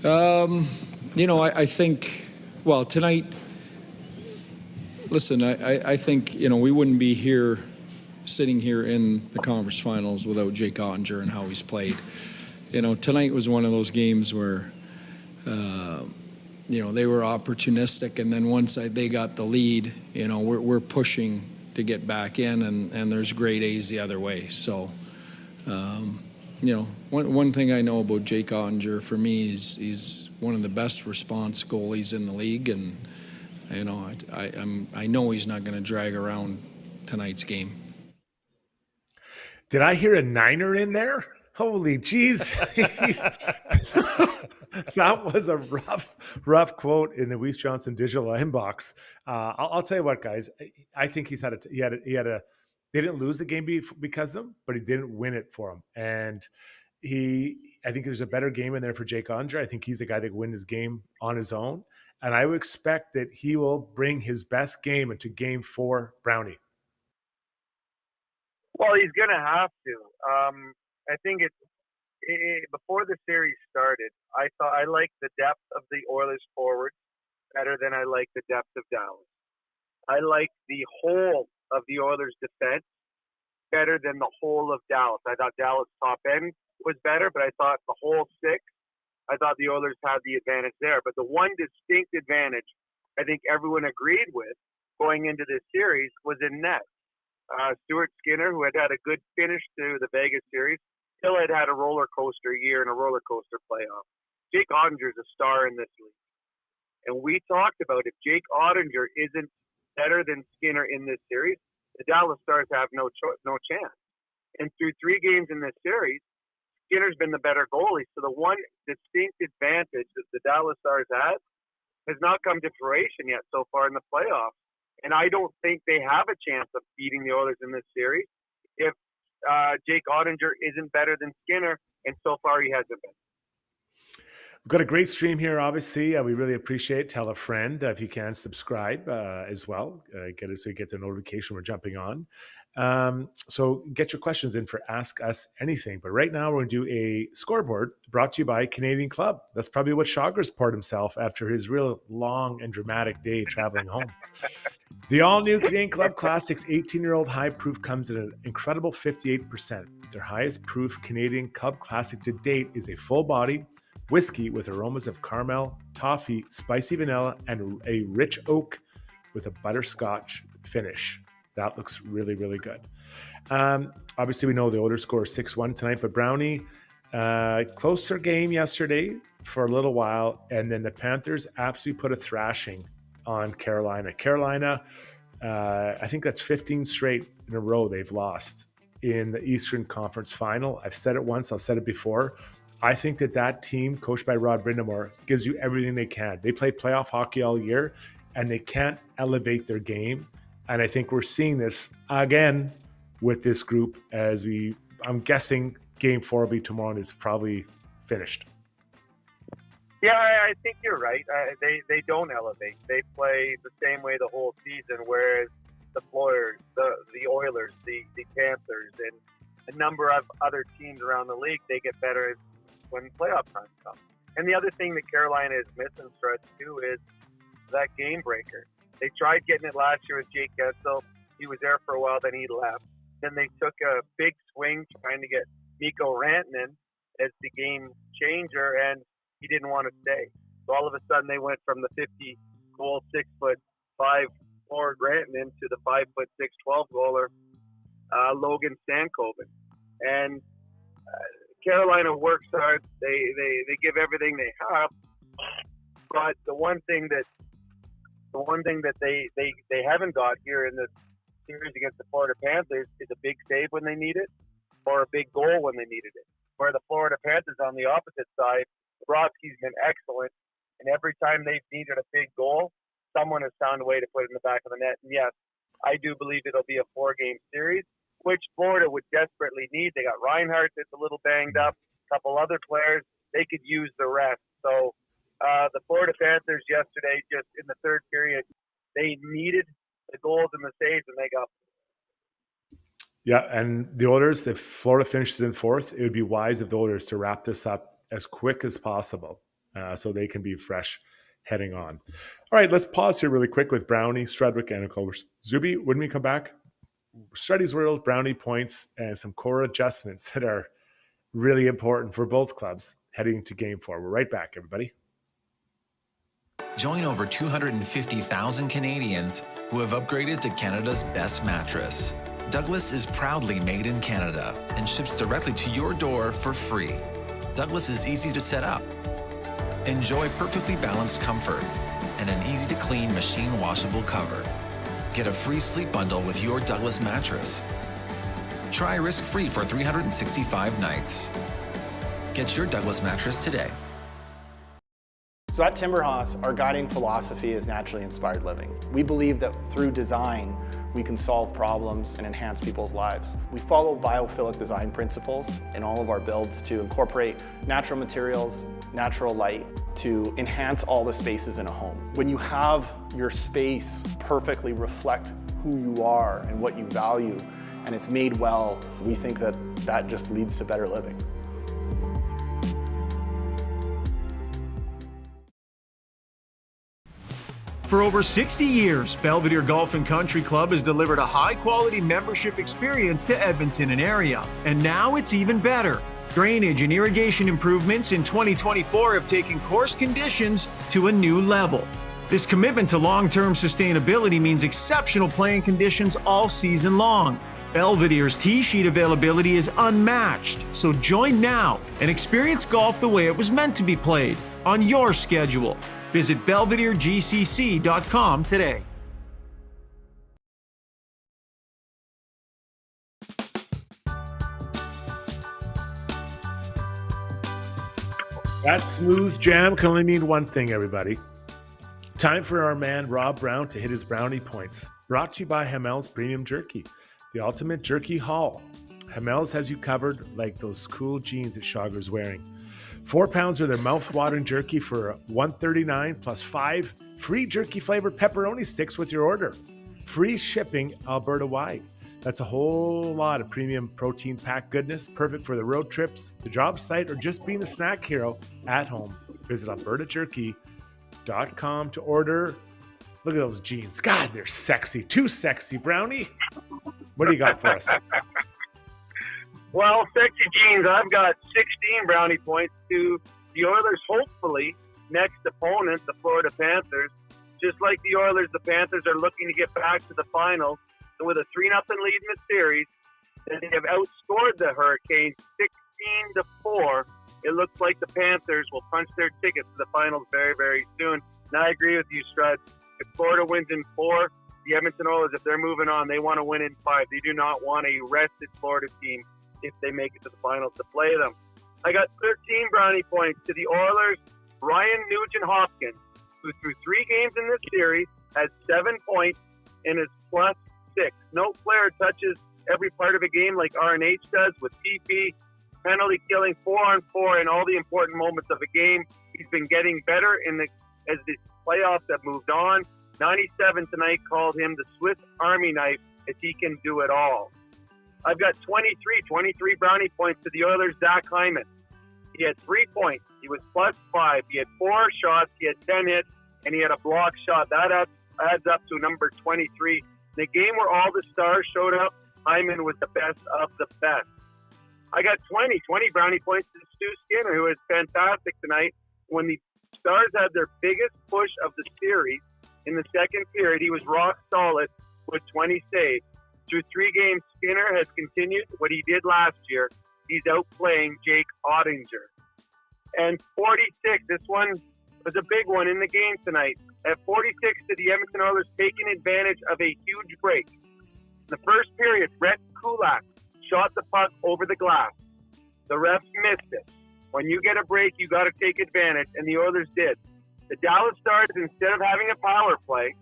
Speaker 11: I think, well, tonight, listen, I think, we wouldn't be sitting here in the conference finals without Jake Ottinger and how he's played. Tonight was one of those games where, they were opportunistic, and then once they got the lead, we're pushing to get back in, and there's grade A's the other way. So, one thing I know about Jake Ottinger, for me, is he's one of the best response goalies in the league, and I know he's not going to drag around tonight's game.
Speaker 2: Did I hear a niner in there? Holy jeez. That was a rough quote in the Weiss Johnson digital inbox. I'll tell you what, guys. I think he had a. They didn't lose the game because of him, but he didn't win it for him. And I think there's a better game in there for Jake Ottinger. I think he's the guy that can win his game on his own. And I would expect that he will bring his best game into Game 4, Brownie.
Speaker 10: Well, he's going to have to. I think before the series started, I thought I liked the depth of the Oilers forwards better than I liked the depth of Dallas. I liked the whole of the Oilers defense better than the whole of Dallas. I thought Dallas top end was better, but I thought the whole 6, I thought the Oilers had the advantage there. But the one distinct advantage I think everyone agreed with going into this series was in net. Stuart Skinner, who had a good finish to the Vegas series, still had a roller coaster year and a roller coaster playoff. Jake Ottinger is a star in this league. And we talked about if Jake Ottinger isn't better than Skinner in this series, the Dallas Stars have no chance. And through 3 games in this series, Skinner's been the better goalie. So the one distinct advantage that the Dallas Stars has not come to fruition yet so far in the playoffs. And I don't think they have a chance of beating the Oilers in this series if Jake Ottinger isn't better than Skinner, and so far he hasn't been.
Speaker 2: We've got a great stream here, obviously. We really appreciate it. Tell a friend if you can subscribe as well. Get it so you get the notification we're jumping on. So get your questions in for Ask Us Anything. But right now we're going to do a scoreboard brought to you by Canadian Club. That's probably what Shaugger's poured himself after his real long and dramatic day traveling home. The all-new Canadian Club Classics 18-year-old high proof comes at an incredible 58%. Their highest proof Canadian Club Classic to date is a full-body whiskey with aromas of caramel, toffee, spicy vanilla, and a rich oak with a butterscotch finish. That looks really, really good. Obviously, we know the Oilers score 6-1 tonight, but Brownie, closer game yesterday for a little while, and then the Panthers absolutely put a thrashing on Carolina. Carolina, I think that's 15 straight in a row they've lost in the Eastern Conference Final. I've said it once, I'll say it before. I think that team, coached by Rod Brindamore, gives you everything they can. They play playoff hockey all year, and they can't elevate their game. And I think we're seeing this again with this group I'm guessing Game 4 will be tomorrow and it's probably finished.
Speaker 10: Yeah, I think you're right. They don't elevate. They play the same way the whole season, whereas the Flyers, the Oilers, the Panthers, and a number of other teams around the league, they get better when playoff time comes. And the other thing that Carolina is missing, Stretch, too, is that game breaker. They tried getting it last year with Jake Gensel. He was there for a while, then he left. Then they took a big swing trying to get Mikko Rantanen as the game changer, and he didn't want to stay. So all of a sudden they went from the 50-goal, 6'5" forward Rantanen to the 5'6", 12-goaler Logan Stankoven. And Carolina works hard. They give everything they have. But the one thing that they haven't got here in this series against the Florida Panthers is a big save when they need it or a big goal when they needed it. Where the Florida Panthers on the opposite side, Bobrovsky's been excellent, and every time they've needed a big goal, someone has found a way to put it in the back of the net. And yes, I do believe it'll be a 4-game series, which Florida would desperately need. They got Reinhart that's a little banged up, a couple other players. They could use the rest. So the Florida Panthers yesterday, just in the third period, they needed the goals and the saves, and they got them.
Speaker 2: Yeah, and the Oilers, if Florida finishes in fourth, it would be wise of the Oilers to wrap this up as quick as possible so they can be fresh heading on. All right, let's pause here really quick with Brownie, Strudwick, and Culver. Zuby, when we come back, Struddy's World, Brownie points, and some core adjustments that are really important for both clubs heading to Game 4. We're right back, everybody.
Speaker 12: Join over 250,000 Canadians who have upgraded to Canada's best mattress. Douglas is proudly made in Canada and ships directly to your door for free. Douglas is easy to set up. Enjoy perfectly balanced comfort and an easy-to-clean machine washable cover. Get a free sleep bundle with your Douglas mattress. Try risk-free for 365 nights. Get your Douglas mattress today.
Speaker 13: So at Timberhouse, our guiding philosophy is naturally inspired living. We believe that through design, we can solve problems and enhance people's lives. We follow biophilic design principles in all of our builds to incorporate natural materials, natural light, to enhance all the spaces in a home. When you have your space perfectly reflect who you are and what you value, and it's made well, we think that that just leads to better living.
Speaker 1: For over 60 years, Belvedere Golf and Country Club has delivered a high-quality membership experience to Edmonton and area. And now it's even better. Drainage and irrigation improvements in 2024 have taken course conditions to a new level. This commitment to long-term sustainability means exceptional playing conditions all season long. Belvedere's tee sheet availability is unmatched, so join now and experience golf the way it was meant to be played, on your schedule. Visit belvederegcc.com today.
Speaker 2: That smooth jam can only mean one thing, everybody. Time for our man Rob Brown to hit his brownie points. Brought to you by Hamel's Premium Jerky, the ultimate jerky haul. Hamel's has you covered like those cool jeans that Shaugger's wearing. 4 pounds of their mouth-watering jerky for $139 plus 5 free jerky-flavored pepperoni sticks with your order. Free shipping Alberta-wide. That's a whole lot of premium protein-packed goodness, perfect for the road trips, the job site, or just being a snack hero at home. Visit albertajerky.com to order. Look at those jeans. God, they're sexy. Too sexy, Brownie. What do you got for us?
Speaker 10: Well, sexy jeans, I've got 16 brownie points to the Oilers' hopefully next opponent, the Florida Panthers. Just like the Oilers, the Panthers are looking to get back to the finals. And with a 3-0 lead in the series, and they have outscored the Hurricanes 16-4. It looks like the Panthers will punch their tickets to the finals very, very soon. And I agree with you, Strud. If Florida wins in 4, the Edmonton Oilers, if they're moving on, they want to win in 5. They do not want a rested Florida team if they make it to the finals to play them. I got 13 brownie points to the Oilers' Ryan Nugent-Hopkins, who through 3 games in this series has 7 points and is +6. No player touches every part of a game like RNH does with TP, penalty killing, 4-on-4, and all the important moments of a game. He's been getting better as the playoffs have moved on. 97 tonight called him the Swiss Army knife, as he can do it all. I've got 23 brownie points to the Oilers' Zach Hyman. He had 3 points. He was +5. He had 4 shots. He had 10 hits, and he had a block shot. That adds up to number 23. In a game where all the stars showed up, Hyman was the best of the best. I got 20 brownie points to Stu Skinner, who was fantastic tonight. When the Stars had their biggest push of the series in the second period, he was rock solid with 20 saves. Through 3 games, Skinner has continued what he did last year. He's outplaying Jake Ottinger. And 46, this one was a big one in the game tonight. At 46 to the Edmonton Oilers, taking advantage of a huge break. In the first period, Brett Kulak shot the puck over the glass. The refs missed it. When you get a break, you got to take advantage, and the Oilers did. The Dallas Stars, instead of having a power play,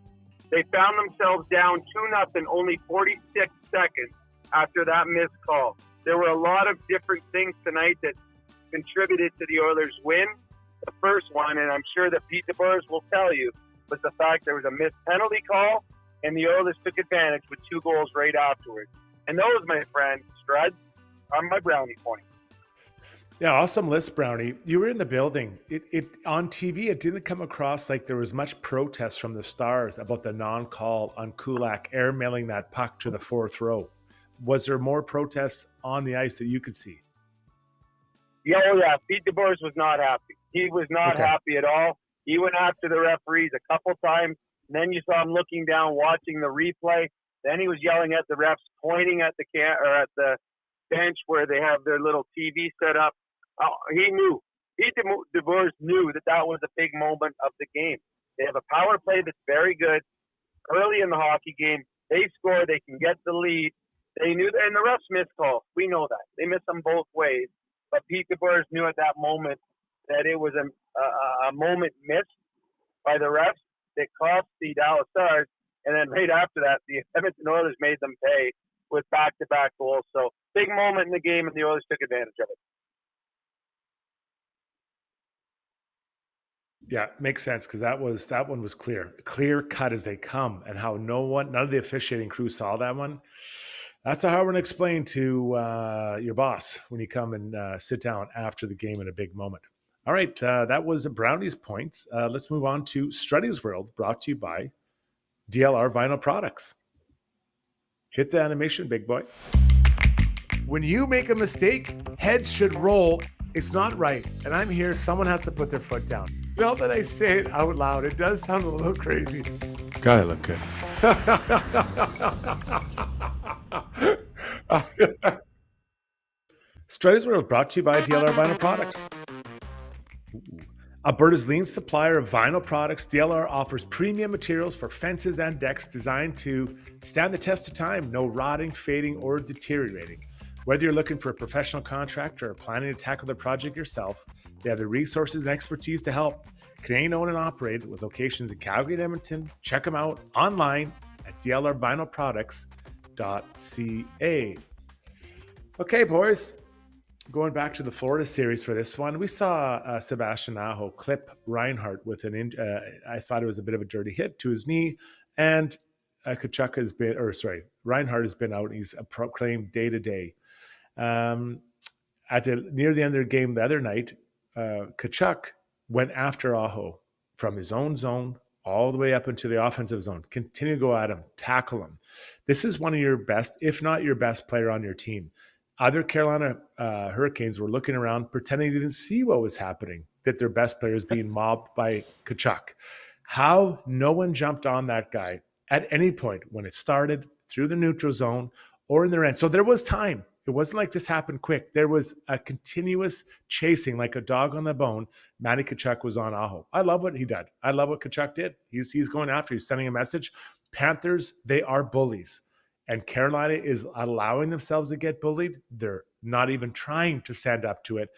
Speaker 10: they found themselves down 2-0 only 46 seconds after that missed call. There were a lot of different things tonight that contributed to the Oilers' win. The first one, and I'm sure that Pete DeBoers will tell you, was the fact there was a missed penalty call, and the Oilers took advantage with 2 goals right afterwards. And those, my friend, Strud, are my brownie points.
Speaker 2: Yeah, awesome list, Brownie. You were in the building. It on TV, it didn't come across like there was much protest from the Stars about the non-call on Kulak airmailing that puck to the fourth row. Was there more protest on the ice that you could see?
Speaker 10: Yeah, Pete DeBoers was not happy. He was not happy at all. He went after the referees a couple times. And then you saw him looking down, watching the replay. Then he was yelling at the refs, pointing at the at the bench where they have their little TV set up. He knew. Pete DeBoers knew that was a big moment of the game. They have a power play that's very good. Early in the hockey game, they score. They can get the lead. They knew that, and the refs missed calls. We know that. They missed them both ways. But Pete DeBoers knew at that moment that it was a moment missed by the refs that cost the Dallas Stars. And then right after that, the Edmonton Oilers made them pay with back-to-back goals. So big moment in the game, and the Oilers took advantage of it.
Speaker 2: Yeah, makes sense, because that one was clear cut as they come, and how none of the officiating crew saw that one. That's a hard one to explain to your boss when you come and sit down after the game in a big moment. All right, that was Brownie's points. Let's move on to Struddy's World, brought to you by DLR Vinyl Products. Hit the animation, big boy. When you make a mistake, heads should roll. It's not right, and I'm here. Someone has to put their foot down. Now that I say it out loud, it does sound a little crazy.
Speaker 14: God, I look good.
Speaker 2: Struddy's World brought to you by DLR Vinyl Products. Alberta's leading supplier of vinyl products, DLR offers premium materials for fences and decks designed to stand the test of time, no rotting, fading, or deteriorating. Whether you're looking for a professional contractor or planning to tackle the project yourself, they have the resources and expertise to help. Canadian owned and operated with locations in Calgary and Edmonton. Check them out online at dlrvinylproducts.ca. Okay, boys, going back to the Florida series for this one, we saw Sebastian Aho clip Reinhart with I thought it was a bit of a dirty hit to his knee, and Reinhart has been out. He's proclaimed day to day. Near the end of the game the other night, Tkachuk went after Aho from his own zone all the way up into the offensive zone. Continue to go at him, tackle him. This is one of your best, if not your best player on your team. Other Carolina Hurricanes were looking around, pretending they didn't see what was happening, that their best player is being mobbed by Tkachuk. How no one jumped on that guy at any point when it started, through the neutral zone, or in their end. So there was time. It wasn't like this happened quick. There was a continuous chasing, like a dog on the bone. Matty Tkachuk was on Aho. I love what he did. I love what Tkachuk did. He's going after. He's sending a message. Panthers, they are bullies. And Carolina is allowing themselves to get bullied. They're not even trying to stand up to it.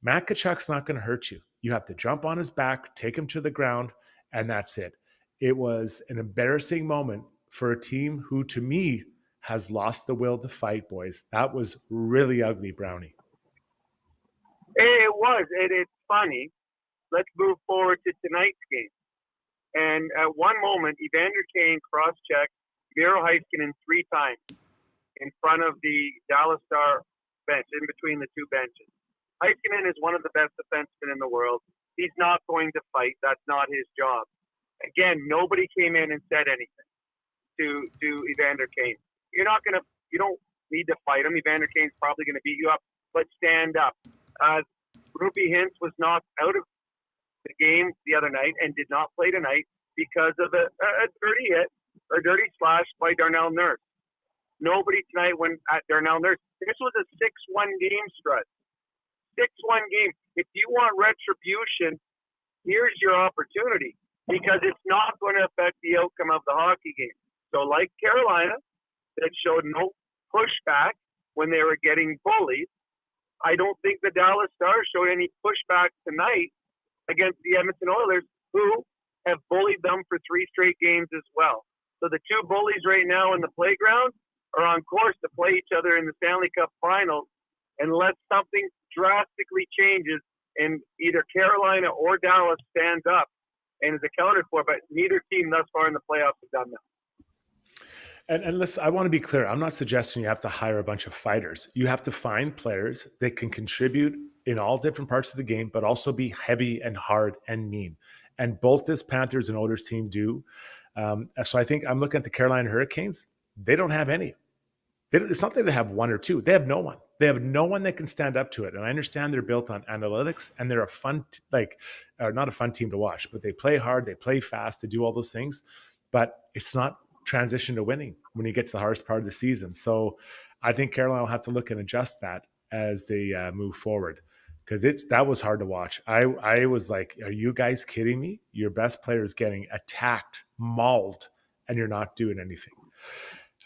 Speaker 2: Matt Tkachuk's not going to hurt you. You have to jump on his back, take him to the ground, and that's it. It was an embarrassing moment for a team who, to me, has lost the will to fight, boys. That was really ugly, Brownie.
Speaker 10: It was. It's funny. Let's move forward to tonight's game. And at one moment, Evander Kane cross-checked Miro Heiskanen 3 times in front of the Dallas Star bench, in between the two benches. Heiskanen is one of the best defensemen in the world. He's not going to fight. That's not his job. Again, nobody came in and said anything to Evander Kane. You don't need to fight him. Evander Kane's probably going to beat you up, but stand up. Rupi Hintz was knocked out of the game the other night and did not play tonight because of a dirty hit or dirty slash by Darnell Nurse. Nobody tonight went at Darnell Nurse. This was a 6-1 game, Strud. 6-1 game. If you want retribution, here's your opportunity, because it's not going to affect the outcome of the hockey game. So like Carolina, that showed no pushback when they were getting bullied. I don't think the Dallas Stars showed any pushback tonight against the Edmonton Oilers, who have bullied them for 3 straight games as well. So the two bullies right now in the playground are on course to play each other in the Stanley Cup Finals, unless something drastically changes and either Carolina or Dallas stands up and is accounted for. But neither team thus far in the playoffs has done that.
Speaker 2: And listen, I want to be clear. I'm not suggesting you have to hire a bunch of fighters. You have to find players that can contribute in all different parts of the game, but also be heavy and hard and mean. And both this Panthers and Oilers team do. So I think I'm looking at the Carolina Hurricanes. They don't have any. It's not that they have one or two. They have no one. They have no one that can stand up to it. And I understand they're built on analytics, and they're a fun, not a fun team to watch, but they play hard, they play fast, they do all those things. But it's not transition to winning when you get to the hardest part of the season. So I think Carolina will have to look and adjust that as they move forward, because that was hard to watch. I was like, are you guys kidding me? Your best player is getting attacked, mauled, and you're not doing anything.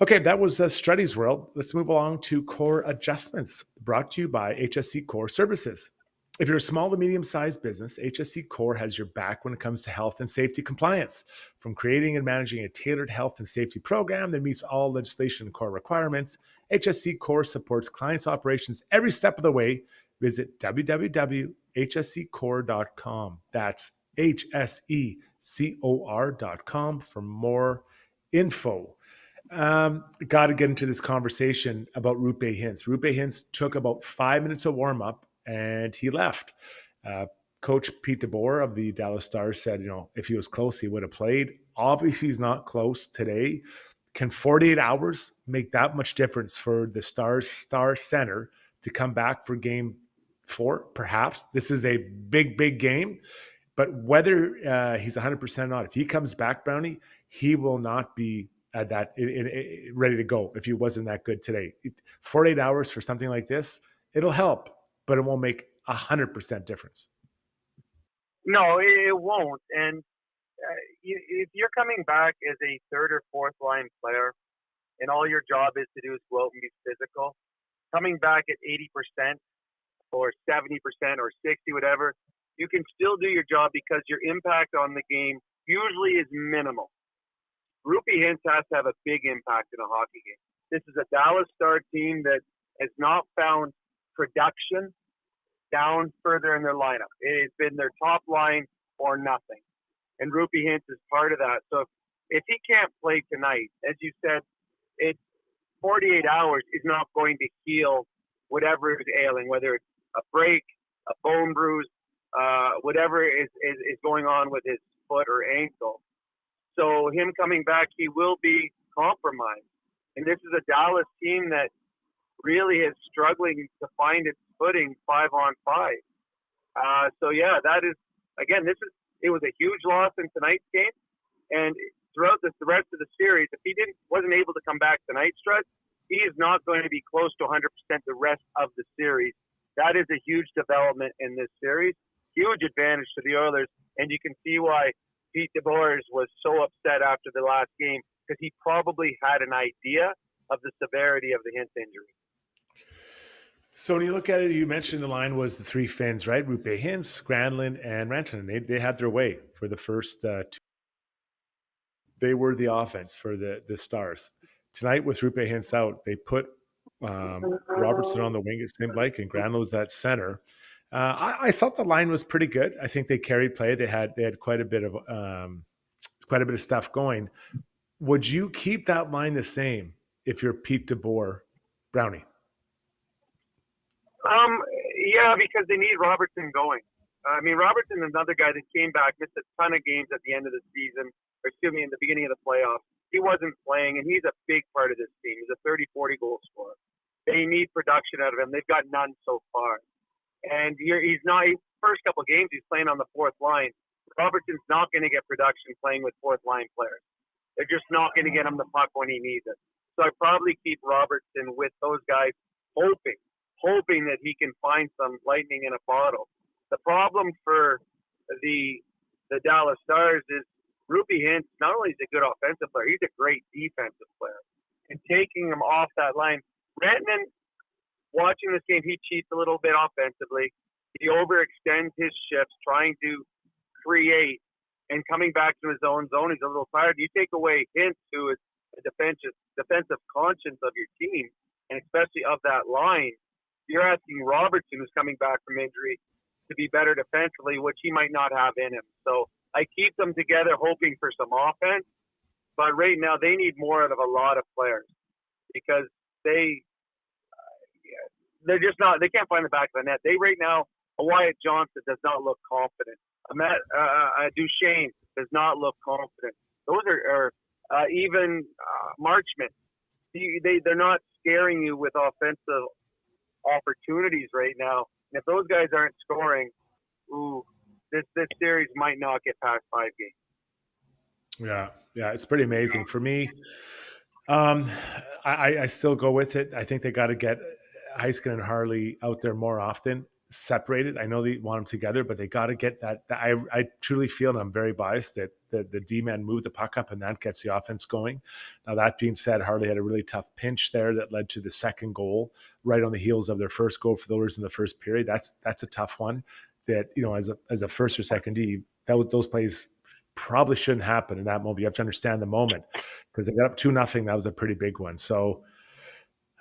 Speaker 2: Okay, that was Struddy's World. Let's move along to Core Adjustments, brought to you by HSC Core Services. If you're a small to medium-sized business, HSC Core has your back when it comes to health and safety compliance. From creating and managing a tailored health and safety program that meets all legislation and core requirements, HSC Core supports clients' operations every step of the way. Visit www.hsccore.com. That's HSECOR.com for more info. Got to get into this conversation about Roope Hintz. Roope Hintz took about 5 minutes of warm-up and he left. Coach Pete DeBoer of the Dallas Stars said, if he was close, he would have played. Obviously, he's not close today. Can 48 hours make that much difference for the Stars star center to come back for game 4? Perhaps. This is a big, big game. But whether he's 100% or not, if he comes back, Brownie, he will not be at that ready to go if he wasn't that good today. 48 hours for something like this, it'll help, but it won't make 100% difference.
Speaker 10: No, it won't. And if you're coming back as a third or fourth line player and all your job is to do is go out and be physical, coming back at 80% or 70% or 60, whatever, you can still do your job because your impact on the game usually is minimal. Roope Hintz has to have a big impact in a hockey game. This is a Dallas Star team that has not found production down further in their lineup. It has been their top line or nothing. And Roope Hintz is part of that. So if he can't play tonight, as you said, it's 48 hours is not going to heal whatever is ailing, whether it's a break, a bone bruise, whatever is going on with his foot or ankle. So him coming back, he will be compromised. And this is a Dallas team that really is struggling to find its footing 5-on-5. So yeah, that is, again, it was a huge loss in tonight's game. And throughout the rest of the series, if he wasn't able to come back tonight, Strud, he is not going to be close to 100% the rest of the series. That is a huge development in this series. Huge advantage to the Oilers. And you can see why Pete DeBoer was so upset after the last game, because he probably had an idea of the severity of the Hintz injury.
Speaker 2: So when you look at it, you mentioned the line was the three Finns, right? Roope Hintz, Granlund, and Rantanen. They had their way for the first 2. They were the offense for the Stars. Tonight with Roope Hintz out, they put Robertson on the wing, it seemed like, and Granlund was at center. I thought the line was pretty good. I think they carried play. They had quite a bit of stuff going. Would you keep that line the same if you're Pete DeBoer, Brownie?
Speaker 10: Yeah, because they need Robertson going. I mean, Robertson is another guy that came back, missed a ton of games at the end of the season, in the beginning of the playoffs. He wasn't playing, and he's a big part of this team. He's a 30-40 goal scorer. They need production out of him. They've got none so far. And he's not. First couple of games, he's playing on the fourth line. Robertson's not going to get production playing with fourth line players. They're just not going to get him the puck when he needs it. So I'd probably keep Robertson with those guys, hoping that he can find some lightning in a bottle. The problem for the Dallas Stars is Roope Hintz. Not only is he a good offensive player, he's a great defensive player. and taking him off that line. Rantanen, watching this game, he cheats a little bit offensively. He overextends his shifts, trying to create, and coming back to his own zone. He's a little tired. You take away Hintz, who is a defensive conscience of your team, and especially of that line. You're asking Robertson, who's coming back from injury, to be better defensively, which he might not have in him. So I keep them together, hoping for some offense. But right now, they need more out of a lot of players because they're just not. They can't find the back of the net. They right now, a Wyatt Johnston does not look confident. Duchesne does not look confident. Those are even Marchment. They're not scaring you with offensive opportunities right now. And if those guys aren't scoring, this series might not get past 5 games.
Speaker 2: Yeah, it's pretty amazing. For me, I still go with it. I think they got to get Heiskanen and Harley out there more often, separated. I know they want them together, but they got to get that. I truly feel, and I'm very biased, that the D-man moved the puck up and that gets the offense going. Now, that being said, Harley had a really tough pinch there that led to the second goal right on the heels of their first goal for the Oilers in the first period. That's a tough one that, as a first or second D, those plays probably shouldn't happen in that moment. You have to understand the moment because they got up 2-0. That was a pretty big one. So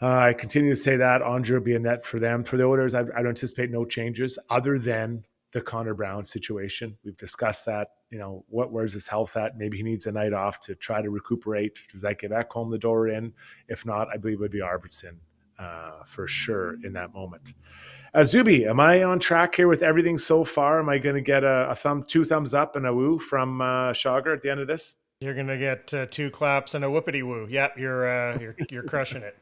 Speaker 2: I continue to say that Andre will be a net for them. For the Oilers, I don't anticipate no changes other than the Connor Brown situation. We've discussed that. Where's his health at? Maybe he needs a night off to try to recuperate. Does that get back home the door in? If not, I believe it would be Arvidsson for sure in that moment. Zuby, am I on track here with everything so far? Am I going to get two thumbs up and a woo from Shaugger at the end of this?
Speaker 4: You're going to get 2 claps and a whoopity woo. Yep, you're crushing it.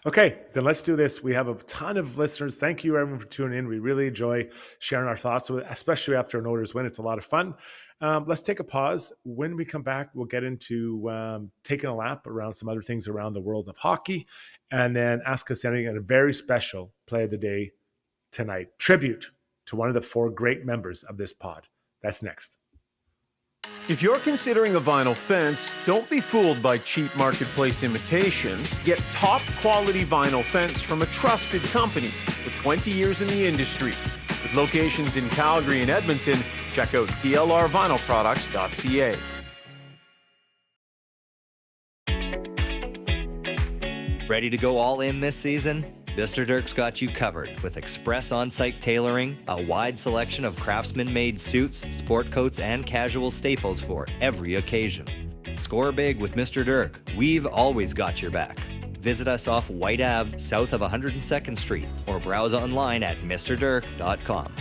Speaker 2: Okay, then let's do this. We have a ton of listeners. Thank you, everyone, for tuning in. We really enjoy sharing our thoughts, especially after an Oilers win. It's a lot of fun. Let's take a pause. When we come back, we'll get into taking a lap around some other things around the world of hockey, and then ask us anything at a very special play of the day tonight. Tribute to one of the 4 great members of this pod. That's next.
Speaker 1: If you're considering a vinyl fence, don't be fooled by cheap marketplace imitations. Get top quality vinyl fence from a trusted company with 20 years in the industry. With locations in Calgary and Edmonton, check out dlrvinylproducts.ca.
Speaker 14: Ready to go all in this season? Mr. Dirk's got you covered with express on-site tailoring, a wide selection of craftsman-made suits, sport coats, and casual staples for every occasion. Score big with Mr. Dirk. We've always got your back. Visit us off White Ave, south of 102nd Street, or browse online at mrdirk.com.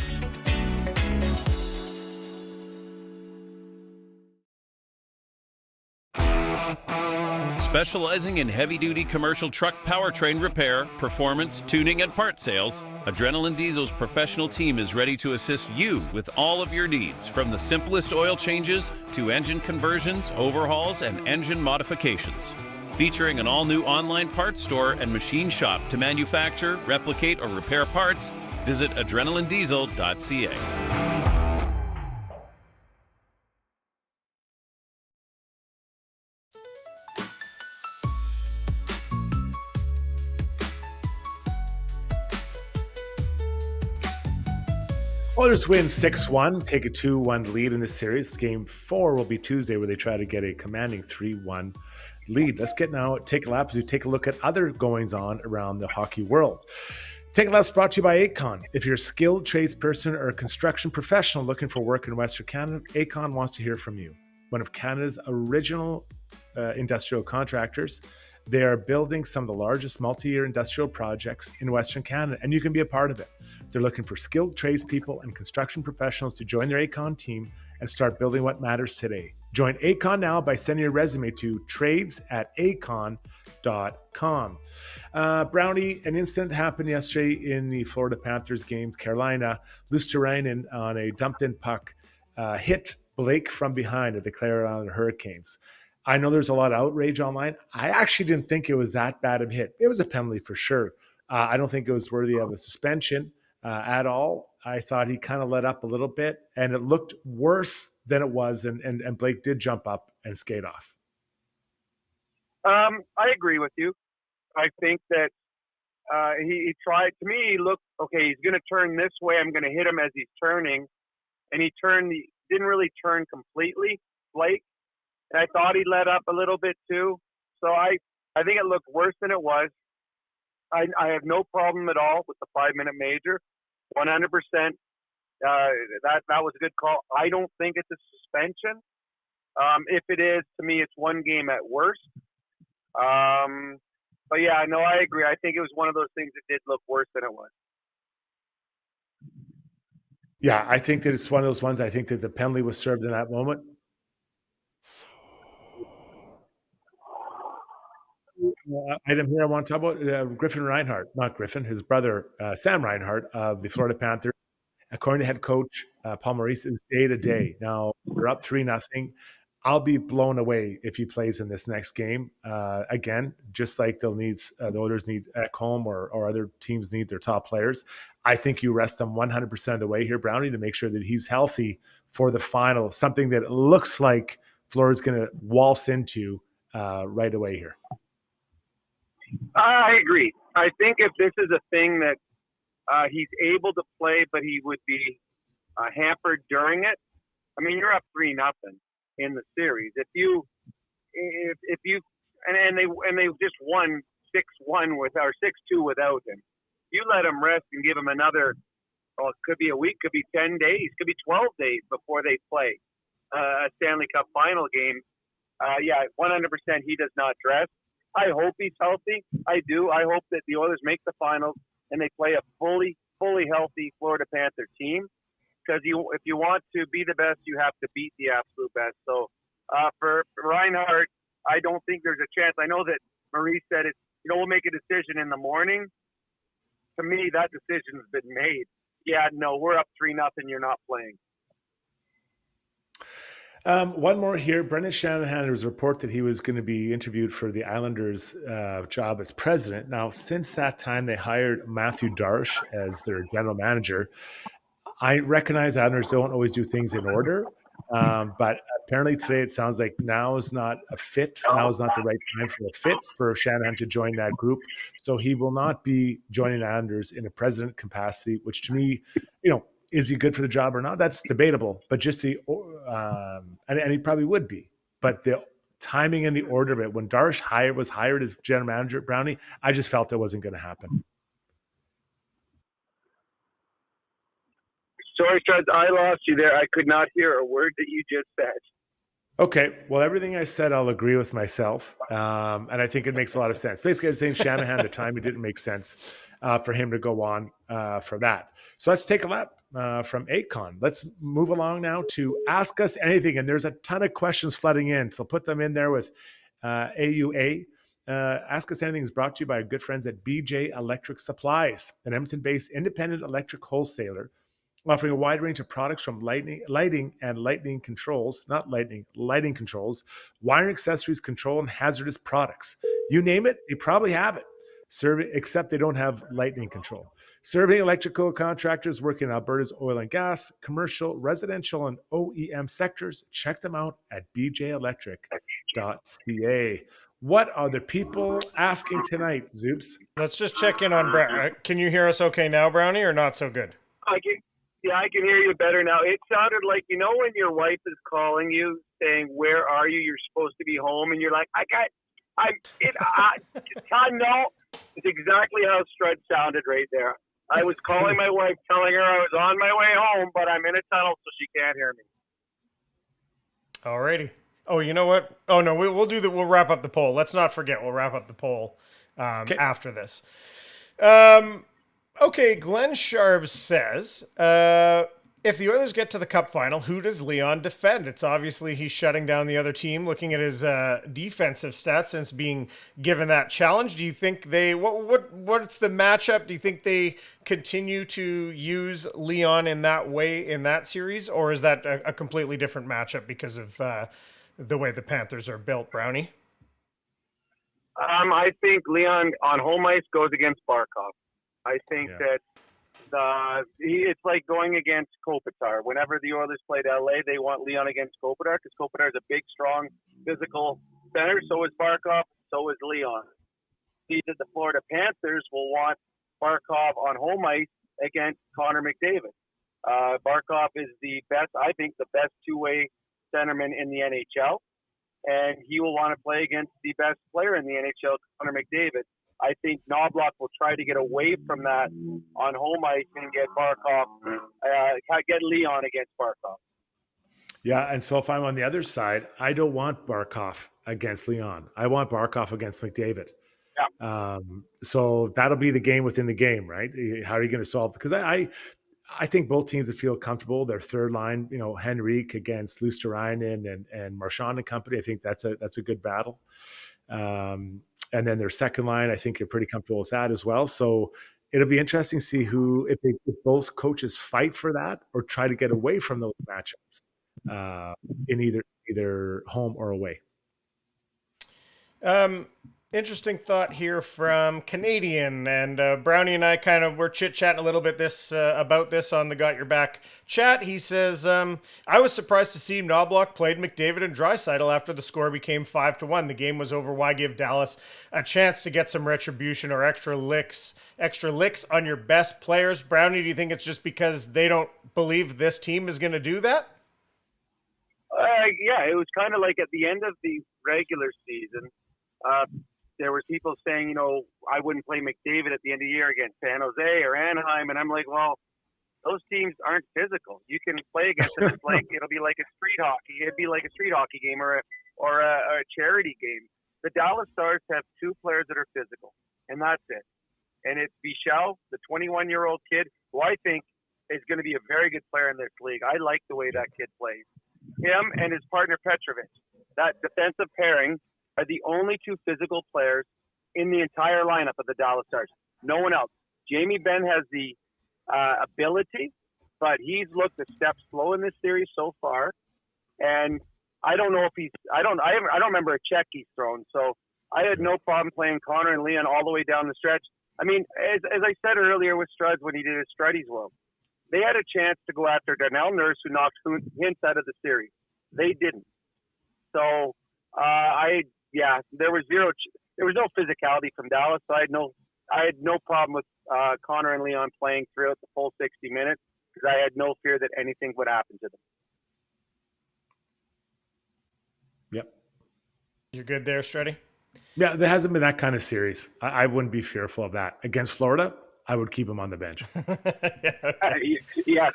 Speaker 15: Specializing in heavy-duty commercial truck powertrain repair, performance, tuning, and part sales, Adrenaline Diesel's professional team is ready to assist you with all of your needs, from the simplest oil changes to engine conversions, overhauls, and engine modifications. Featuring an all-new online parts store and machine shop to manufacture, replicate, or repair parts, visit adrenalinediesel.ca.
Speaker 2: Oilers win 6-1, take a 2-1 lead in this series. Game 4 will be Tuesday, where they try to get a commanding 3-1 lead. Let's take a lap as we take a look at other goings-on around the hockey world. Take a Lap's brought to you by Acon. If you're a skilled tradesperson or a construction professional looking for work in Western Canada, Acon wants to hear from you. One of Canada's original industrial contractors, they are building some of the largest multi-year industrial projects in Western Canada, and you can be a part of it. They're looking for skilled tradespeople and construction professionals to join their Acon team and start building what matters today. Join Acon now by sending your resume to trades@acon.com. Brownie, an incident happened yesterday in the Florida Panthers game with Carolina. Luosterainen on a dumped-in puck hit Blake from behind at the Carolina Hurricanes. I know there's a lot of outrage online. I actually didn't think it was that bad of a hit. It was a penalty for sure. I don't think it was worthy of a suspension at all. I thought he kind of let up a little bit, and it looked worse than it was, and Blake did jump up and skate off.
Speaker 10: I agree with you. I think that he tried. To me, he looked okay. He's going to turn this way. I'm going to hit him as he's turning, and he didn't really turn completely, Blake. And I thought he let up a little bit too. So I think it looked worse than it was. I have no problem at all with the 5-minute major. 100%. That was a good call. I don't think it's a suspension. If it is, to me, it's one game at worst. But yeah, no, I agree. I think it was one of those things that did look worse than it was.
Speaker 2: Yeah, I think that it's one of those ones. I think that the penalty was served in that moment. Item here I want to talk about Griffin Reinhart, not Griffin, his brother Sam Reinhart of the Florida Panthers. According to head coach Paul Maurice, is day to day. Now they're up 3-0. I'll be blown away if he plays in this next game. Again, just like the Oilers need Ekholm or other teams need their top players. I think you rest him 100% of the way here, Brownie, to make sure that he's healthy for the final. Something that looks like Florida's going to waltz into right away here.
Speaker 10: I agree. I think if this is a thing that he's able to play, but he would be hampered during it. I mean, you're up 3-0 in the series. If you and they just won 6-1 or 6-2 without him. You let him rest and give him another. Well, it could be a week, could be 10 days, could be 12 days before they play a Stanley Cup final game. 100% he does not dress. I hope he's healthy. I do. I hope that the Oilers make the finals and they play a fully healthy Florida Panther team. Because if you want to be the best, you have to beat the absolute best. So for Reinhart, I don't think there's a chance. I know that Maurice said we'll make a decision in the morning. To me, that decision's been made. Yeah, no, we're up 3-0. You're not playing.
Speaker 2: One more here. Brendan Shanahan, there's a report that he was going to be interviewed for the Islanders' job as president. Now, since that time, they hired Matthew Darche as their general manager. I recognize Islanders don't always do things in order, but apparently today it sounds like now is not a fit. Now is not the right time for a fit for Shanahan to join that group. So he will not be joining the Islanders in a president capacity, which to me, is he good for the job or not? That's debatable, but just and he probably would be. But the timing and the order of it, when Darche was hired as general manager at Brownie, I just felt it wasn't going to happen.
Speaker 10: Sorry, Strud, I lost you there. I could not hear a word that you just said.
Speaker 2: Okay, well, everything I said, I'll agree with myself, and I think it makes a lot of sense. Basically, I'm saying Shanahan at the time, it didn't make sense for him to go on for that. So let's take a lap from Akon. Let's move along now to Ask Us Anything, and there's a ton of questions flooding in, so put them in there with AUA. Ask Us Anything is brought to you by our good friends at BJ Electric Supplies, an Edmonton-based independent electric wholesaler offering a wide range of products from lighting controls, lighting controls, wiring accessories, control, and hazardous products. You name it, they probably have it. Except they don't have lightning control. Serving electrical contractors working in Alberta's oil and gas, commercial, residential, and OEM sectors. Check them out at bjelectric.ca. What are the people asking tonight, Zoops?
Speaker 4: Let's just check in on Brown. Can you hear us okay now, Brownie, or not so good?
Speaker 10: I can hear you better now. It sounded like, when your wife is calling you saying, "Where are you? You're supposed to be home." And you're like, no. It's exactly how Strud sounded right there. I was calling my wife, telling her I was on my way home, but I'm in a tunnel, so she can't hear me.
Speaker 4: Alrighty. Oh, you know what? Oh, no, we'll wrap up the poll. Let's not forget, we'll wrap up the poll after this. Okay, Glenn Sharp says, if the Oilers get to the Cup final, who does Leon defend? It's obviously he's shutting down the other team. Looking at his defensive stats since being given that challenge, do you think what's the matchup? Do you think they continue to use Leon in that way in that series, or is that a completely different matchup because of the way the Panthers are built, Brownie?
Speaker 10: I think Leon on home ice goes against Barkov. I think that it's like going against Kopitar. Whenever the Oilers played LA, they want Leon against Kopitar because Kopitar is a big, strong, physical center. So is Barkov. so is Leon. See that the Florida Panthers will want Barkov on home ice against Connor McDavid. Barkov is I think the best two-way centerman in the NHL, and he will want to play against the best player in the NHL, Connor McDavid. I think Knoblauch will try to get away from that on home ice and get Leon against Barkov.
Speaker 2: Yeah, and so if I'm on the other side, I don't want Barkov against Leon. I want Barkov against McDavid.
Speaker 10: Yeah.
Speaker 2: So that'll be the game within the game, right? How are you going to solve? Because I think both teams would feel comfortable. Their third line, Henrique against Luosterainen and Marchand and company. I think that's a good battle. And then their second line, I think you're pretty comfortable with that as well. So it'll be interesting to see if both coaches fight for that or try to get away from those matchups in either home or away.
Speaker 4: Interesting thought here from Canadian, and Brownie and I were chit-chatting a little bit about this on the Got Your Back chat. He says, I was surprised to see Knoblauch played McDavid and Draisaitl after the score became 5-1. The game was over. Why give Dallas a chance to get some retribution or extra licks on your best players? Brownie, do you think it's just because they don't believe this team is going to do that?
Speaker 10: Yeah, it was kind of like at the end of the regular season, there were people saying, I wouldn't play McDavid at the end of the year against San Jose or Anaheim. And I'm like, well, those teams aren't physical. You can play against them. It'll be like a street hockey. It'd be like a street hockey game or a charity game. The Dallas Stars have two players that are physical, and that's it. And it's Rishaug, the 21-year-old kid, who I think is going to be a very good player in this league. I like the way that kid plays. Him and his partner Petrovic, that defensive pairing, are the only two physical players in the entire lineup of the Dallas Stars. No one else. Jamie Benn has the ability, but he's looked a step slow in this series so far. And I don't know if I don't remember a check he's thrown. So I had no problem playing Connor and Leon all the way down the stretch. I mean, as I said earlier with Struds when he did his Struddy's World, they had a chance to go after Darnell Nurse, who knocked Hintz out of the series. They didn't. So there was no physicality from Dallas. So I had no problem with Connor and Leon playing throughout the full 60 minutes because I had no fear that anything would happen to them.
Speaker 2: Yep.
Speaker 4: You're good there, Struddy?
Speaker 2: Yeah, there hasn't been that kind of series. I wouldn't be fearful of that. Against Florida, I would keep him on the bench.
Speaker 10: Yes.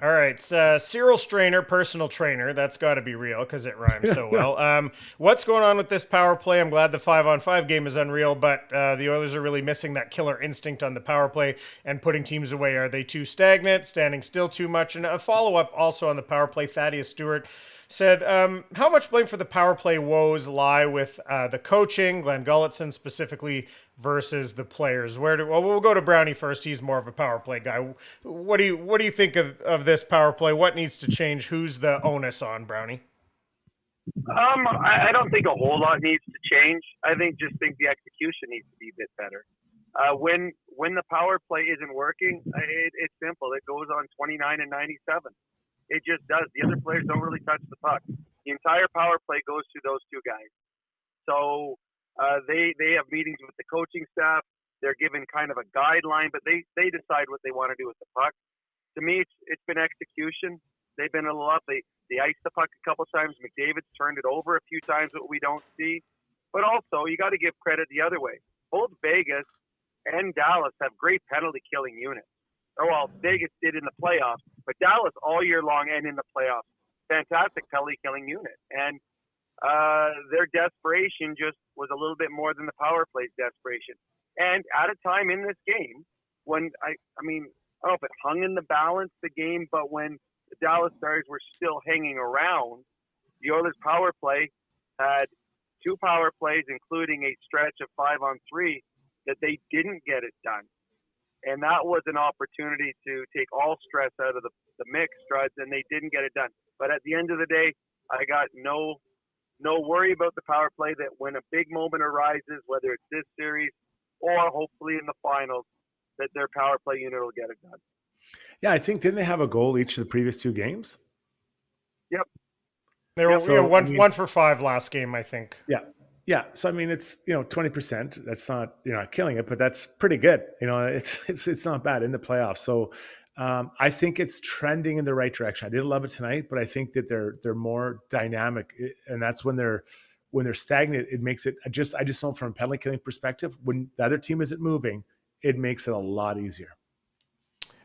Speaker 4: All right. Cyril Strainer, personal trainer. That's got to be real because it rhymes so well. What's going on with this power play? I'm glad the 5-on-5 game is unreal, but the Oilers are really missing that killer instinct on the power play and putting teams away. Are they too stagnant, standing still too much? And a follow-up also on the power play, Thaddeus Stewart said, how much blame for the power play woes lie with the coaching, Glenn Gulletson specifically, versus the players? We'll go to Brownie first. He's more of a power play guy. What do you think of this power play? What needs to change? Who's the onus on, Brownie?
Speaker 10: I don't think a whole lot needs to change. I think the execution needs to be a bit better. When the power play isn't working, it's simple. It goes on 29 and 97. It just does. The other players don't really touch the puck. The entire power play goes through those two guys. So they have meetings with the coaching staff. They're given kind of a guideline, but they decide what they want to do with the puck. To me, it's been execution. They've been a little up. They iced the puck a couple times. McDavid's turned it over a few times, what we don't see. But also, you got to give credit the other way. Both Vegas and Dallas have great penalty killing units. Vegas did in the playoffs, but Dallas all year long and in the playoffs, fantastic penalty killing unit. And their desperation just was a little bit more than the power play's desperation. And at a time in this game when I don't know if it hung in the balance, the game, but when the Dallas Stars were still hanging around, the Oilers power play had two power plays, including a stretch of 5-on-3 that they didn't get it done. And that was an opportunity to take all stress out of the mix, Struds, and they didn't get it done. But at the end of the day, I got no worry about the power play, that when a big moment arises, whether it's this series or hopefully in the finals, that their power play unit will get it done.
Speaker 2: Yeah, I think, didn't they have a goal each of the previous two games?
Speaker 10: Yep.
Speaker 4: They were one for 5 last game, I think.
Speaker 2: Yeah. Yeah, so I mean, it's 20%. That's not you're not killing it, but that's pretty good. It's not bad in the playoffs. So I think it's trending in the right direction. I didn't love it tonight, but I think that they're more dynamic, and that's when they're stagnant. It makes it. I just know from a penalty killing perspective, when the other team isn't moving, it makes it a lot easier.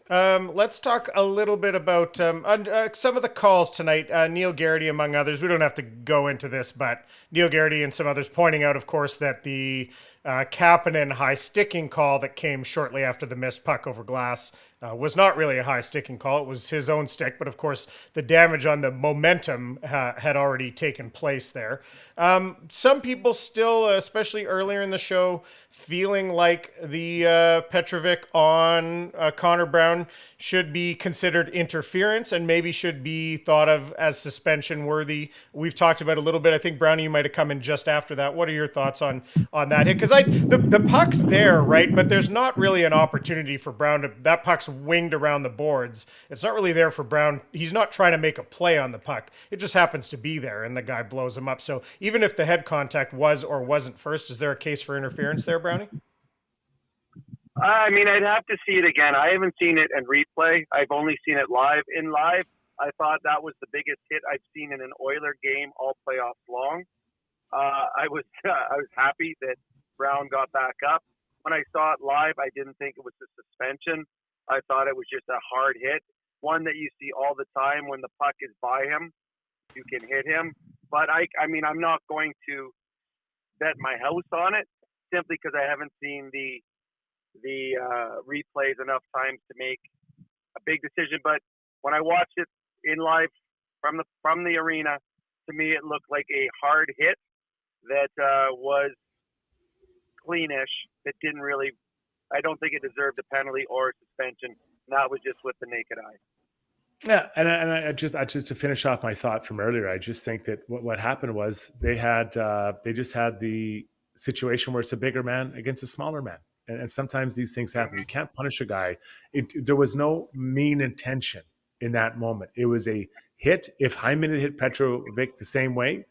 Speaker 4: Let's talk a little bit about some of the calls tonight. Neil Garrity, among others. We don't have to go into this, but Neil Garrity and some others pointing out, of course, that the Kapanen high sticking call that came shortly after the missed puck over glass was not really a high sticking call. It was his own stick, but of course, the damage on the momentum had already taken place there. Some people still, especially earlier in the show, feeling like the Petrovic on Connor Brown should be considered interference and maybe should be thought of as suspension worthy. We've talked about a little bit. I think Brownie, you might have come in just after that. What are your thoughts on that hit? Because the puck's there, right? But there's not really an opportunity for Brown to. That puck's winged around the boards. It's not really there for Brown. He's not trying to make a play on the puck. It just happens to be there, and the guy blows him up. So even if the head contact was or wasn't first, is there a case for interference there, Brownie?
Speaker 10: I mean, I'd have to see it again. I haven't seen it in replay. I've only seen it live. In live, I thought that was the biggest hit I've seen in an Oiler game all playoffs long. I was happy that Brown got back up. When I saw it live, I didn't think it was a suspension. I thought it was just a hard hit, one that you see all the time when the puck is by him. You can hit him. But I mean, I'm not going to bet my house on it simply because I haven't seen the replays enough times to make a big decision. But when I watched it in live from the arena, to me it looked like a hard hit that was cleanish. It didn't really. I don't think it deserved a penalty or a suspension. And that was just with the naked eye.
Speaker 2: Yeah, and I just to finish off my thought from earlier, I just think that what happened was they just had the situation where it's a bigger man against a smaller man, and sometimes these things happen. You can't punish a guy. There was no mean intention in that moment. It was a hit. If Hyman had hit Petrovic the same way,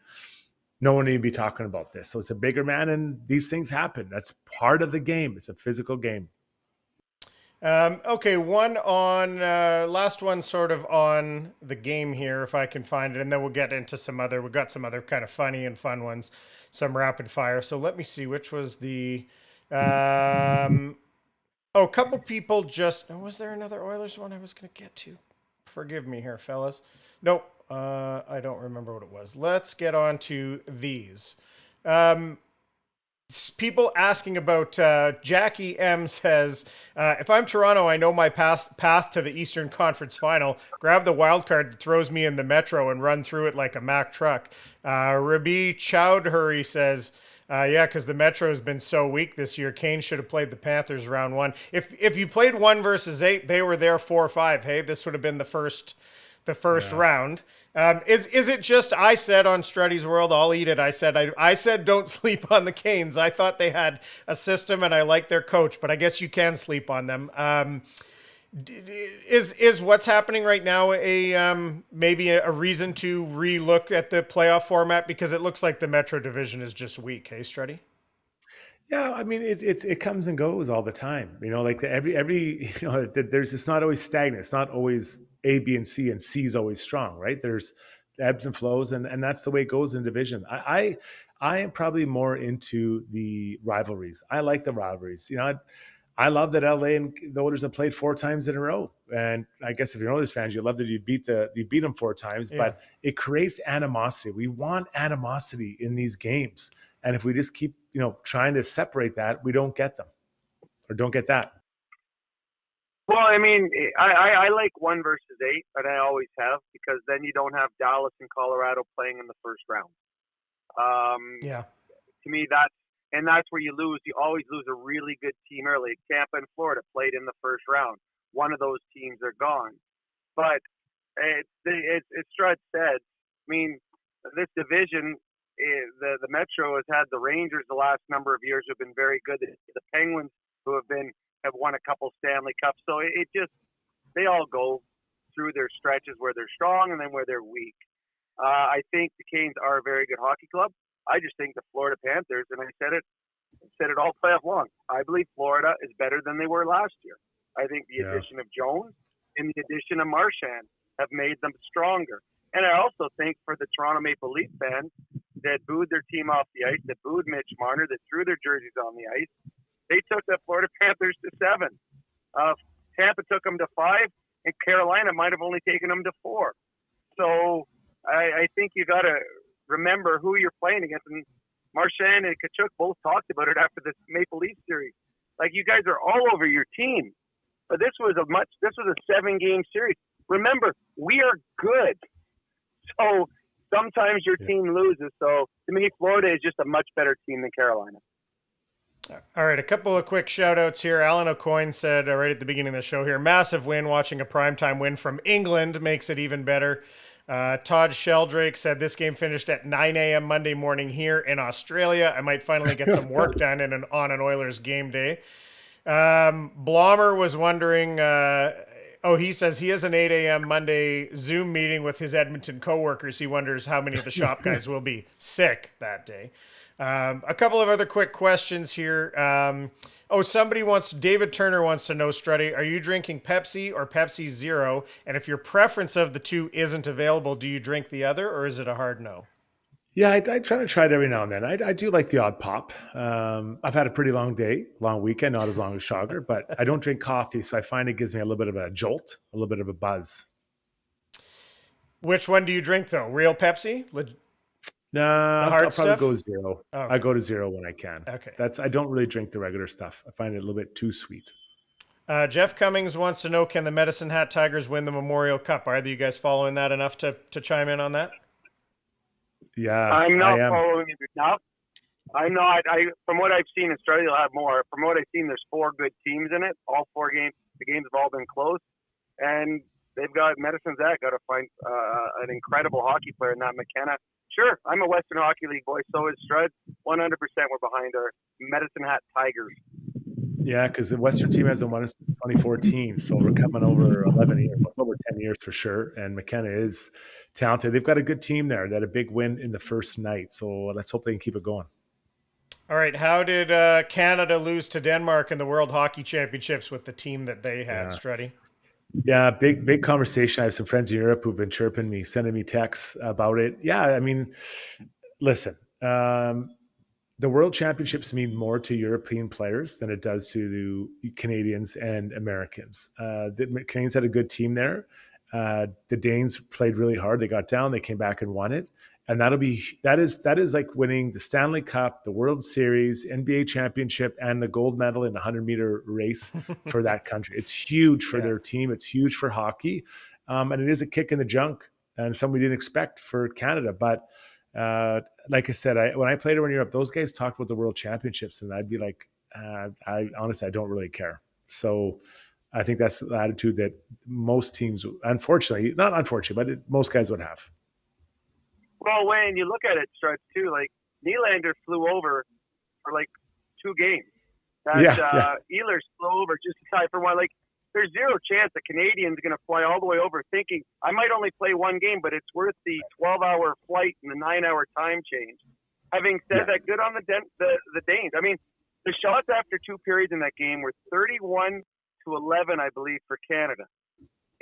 Speaker 2: no one would even be talking about this. So it's a bigger man, and these things happen. That's part of the game. It's a physical game.
Speaker 4: Okay, last one sort of on the game here, if I can find it, and then we'll get into we've got some other kind of funny and fun ones, some rapid fire. So let me see, which was the, a couple people was there another Oilers one I was going to get to? Forgive me here, fellas. Nope, I don't remember what it was. Let's get on to these. People asking about Jackie M says, if I'm Toronto, I know my path to the Eastern Conference Final. Grab the wild card that throws me in the Metro and run through it like a Mack truck. Rabi Chowdhury says, yeah, because the Metro has been so weak this year. Kane should have played the Panthers round one. If you played 1 versus 8, they were there 4-5. Hey, this would have been the first round. Is it just I said on Struddy's World, I'll eat it. I said don't sleep on the Canes. I thought they had a system and I like their coach, but I guess you can sleep on them. Is what's happening right now maybe a reason to relook at the playoff format, because it looks like the Metro division is just weak? Hey, Struddy?
Speaker 2: Yeah, I mean it comes and goes all the time. Like every there's it's not always stagnant. It's not always A, B, and C is always strong, right? There's ebbs and flows, and that's the way it goes in division. I am probably more into the rivalries. I like the rivalries. I love that LA and the Oilers have played 4 times in a row, and I guess if you're Oilers fans, you love that you beat them 4 times. Yeah. But it creates animosity. We want animosity in these games, and if we just keep trying to separate that, we don't get them or don't get that.
Speaker 10: Well, I mean, I like 1 versus 8, and I always have, because then you don't have Dallas and Colorado playing in the first round. To me, that's where you lose. You always lose a really good team early. Tampa and Florida played in the first round. One of those teams are gone. But it's Strud said. I mean, this division, the Metro has had the Rangers the last number of years, who have been very good. The Penguins, who have won a couple Stanley Cups. So they all go through their stretches where they're strong and then where they're weak. I think the Canes are a very good hockey club. I just think the Florida Panthers, and I said it all playoff long, I believe Florida is better than they were last year. I think the addition of Jones and the addition of Marchand have made them stronger. And I also think for the Toronto Maple Leaf fans that booed their team off the ice, that booed Mitch Marner, that threw their jerseys on the ice, they took the Florida Panthers to 7. Tampa took them to 5, and Carolina might have only taken them to 4. So I think you got to remember who you're playing against. And Marchand and Tkachuk both talked about it after the Maple Leaf series. Like, you guys are all over your team. But this was a 7-game series. Remember, we are good. So sometimes your team loses. So to me, Florida is just a much better team than Carolina.
Speaker 4: All right, a couple of quick shout-outs here. Alan O'Coin said right at the beginning of the show here, massive win. Watching a primetime win from England makes it even better. Todd Sheldrake said this game finished at 9 a.m. Monday morning here in Australia. I might finally get some work done on an Oilers game day. Blommer was wondering, he says he has an 8 a.m. Monday Zoom meeting with his Edmonton coworkers. He wonders how many of the shop guys will be sick that day. A couple of other quick questions here. David Turner wants to know, Struddy, are you drinking Pepsi or Pepsi Zero? And if your preference of the two isn't available, do you drink the other, or is it a hard no?
Speaker 2: Yeah, I try to try it every now and then. I do like the odd pop. I've had a pretty long weekend, not as long as Shaugger, but I don't drink coffee, so I find it gives me a little bit of a jolt, a little bit of a buzz.
Speaker 4: Which one do you drink, though? Real Pepsi?
Speaker 2: No, I'll probably
Speaker 4: stuff?
Speaker 2: go zero.
Speaker 4: Oh, okay.
Speaker 2: I go to zero when I can.
Speaker 4: Okay.
Speaker 2: I don't really drink the regular stuff. I find it a little bit too sweet.
Speaker 4: Jeff Cummings wants to know, can the Medicine Hat Tigers win the Memorial Cup? Are you guys following that enough to chime in on that?
Speaker 2: Yeah,
Speaker 10: I'm not following it enough. I'm not. From what I've seen, Australia will have more. From what I've seen, there's 4 good teams in it. All 4 games, the games have all been close, and they've got Medicine's Hat got to find an incredible hockey player in that McKenna. Sure, I'm a Western Hockey League boy. So is Strud. 100% we're behind our Medicine Hat Tigers.
Speaker 2: Yeah, because the Western team hasn't won since 2014, so we're coming over 11 years, over 10 years for sure. And McKenna is talented. They've got a good team there. They had a big win in the first night, so let's hope they can keep it going.
Speaker 4: All right, how did Canada lose to Denmark in the World Hockey Championships with the team that they had, Struddy?
Speaker 2: Yeah, big conversation. I have some friends in Europe who've been chirping me, sending me texts about it. Yeah, I mean, listen, the World Championships mean more to European players than it does to the Canadians and Americans. The Canadians had a good team there. The Danes played really hard. They got down, they came back and won it. And that is like winning the Stanley Cup, the World Series, NBA championship, and the gold medal in the 100-meter race for that country. It's huge for their team. It's huge for hockey. And it is a kick in the junk and something we didn't expect for Canada. But like I said, when I played over in Europe, those guys talked about the World Championships, and I'd be like, I honestly don't really care. So I think that's the attitude that most teams, not unfortunately, but most guys would have.
Speaker 10: Well, when you look at it, Strud, too, like Nylander flew over for like 2 games. Ehlers flew over just to tie for one. Like, there's zero chance the Canadian's going to fly all the way over thinking, I might only play 1 game, but it's worth the 12-hour flight and the 9-hour time change. Having said that, good on the Danes. I mean, the shots after 2 periods in that game were 31-11, I believe, for Canada.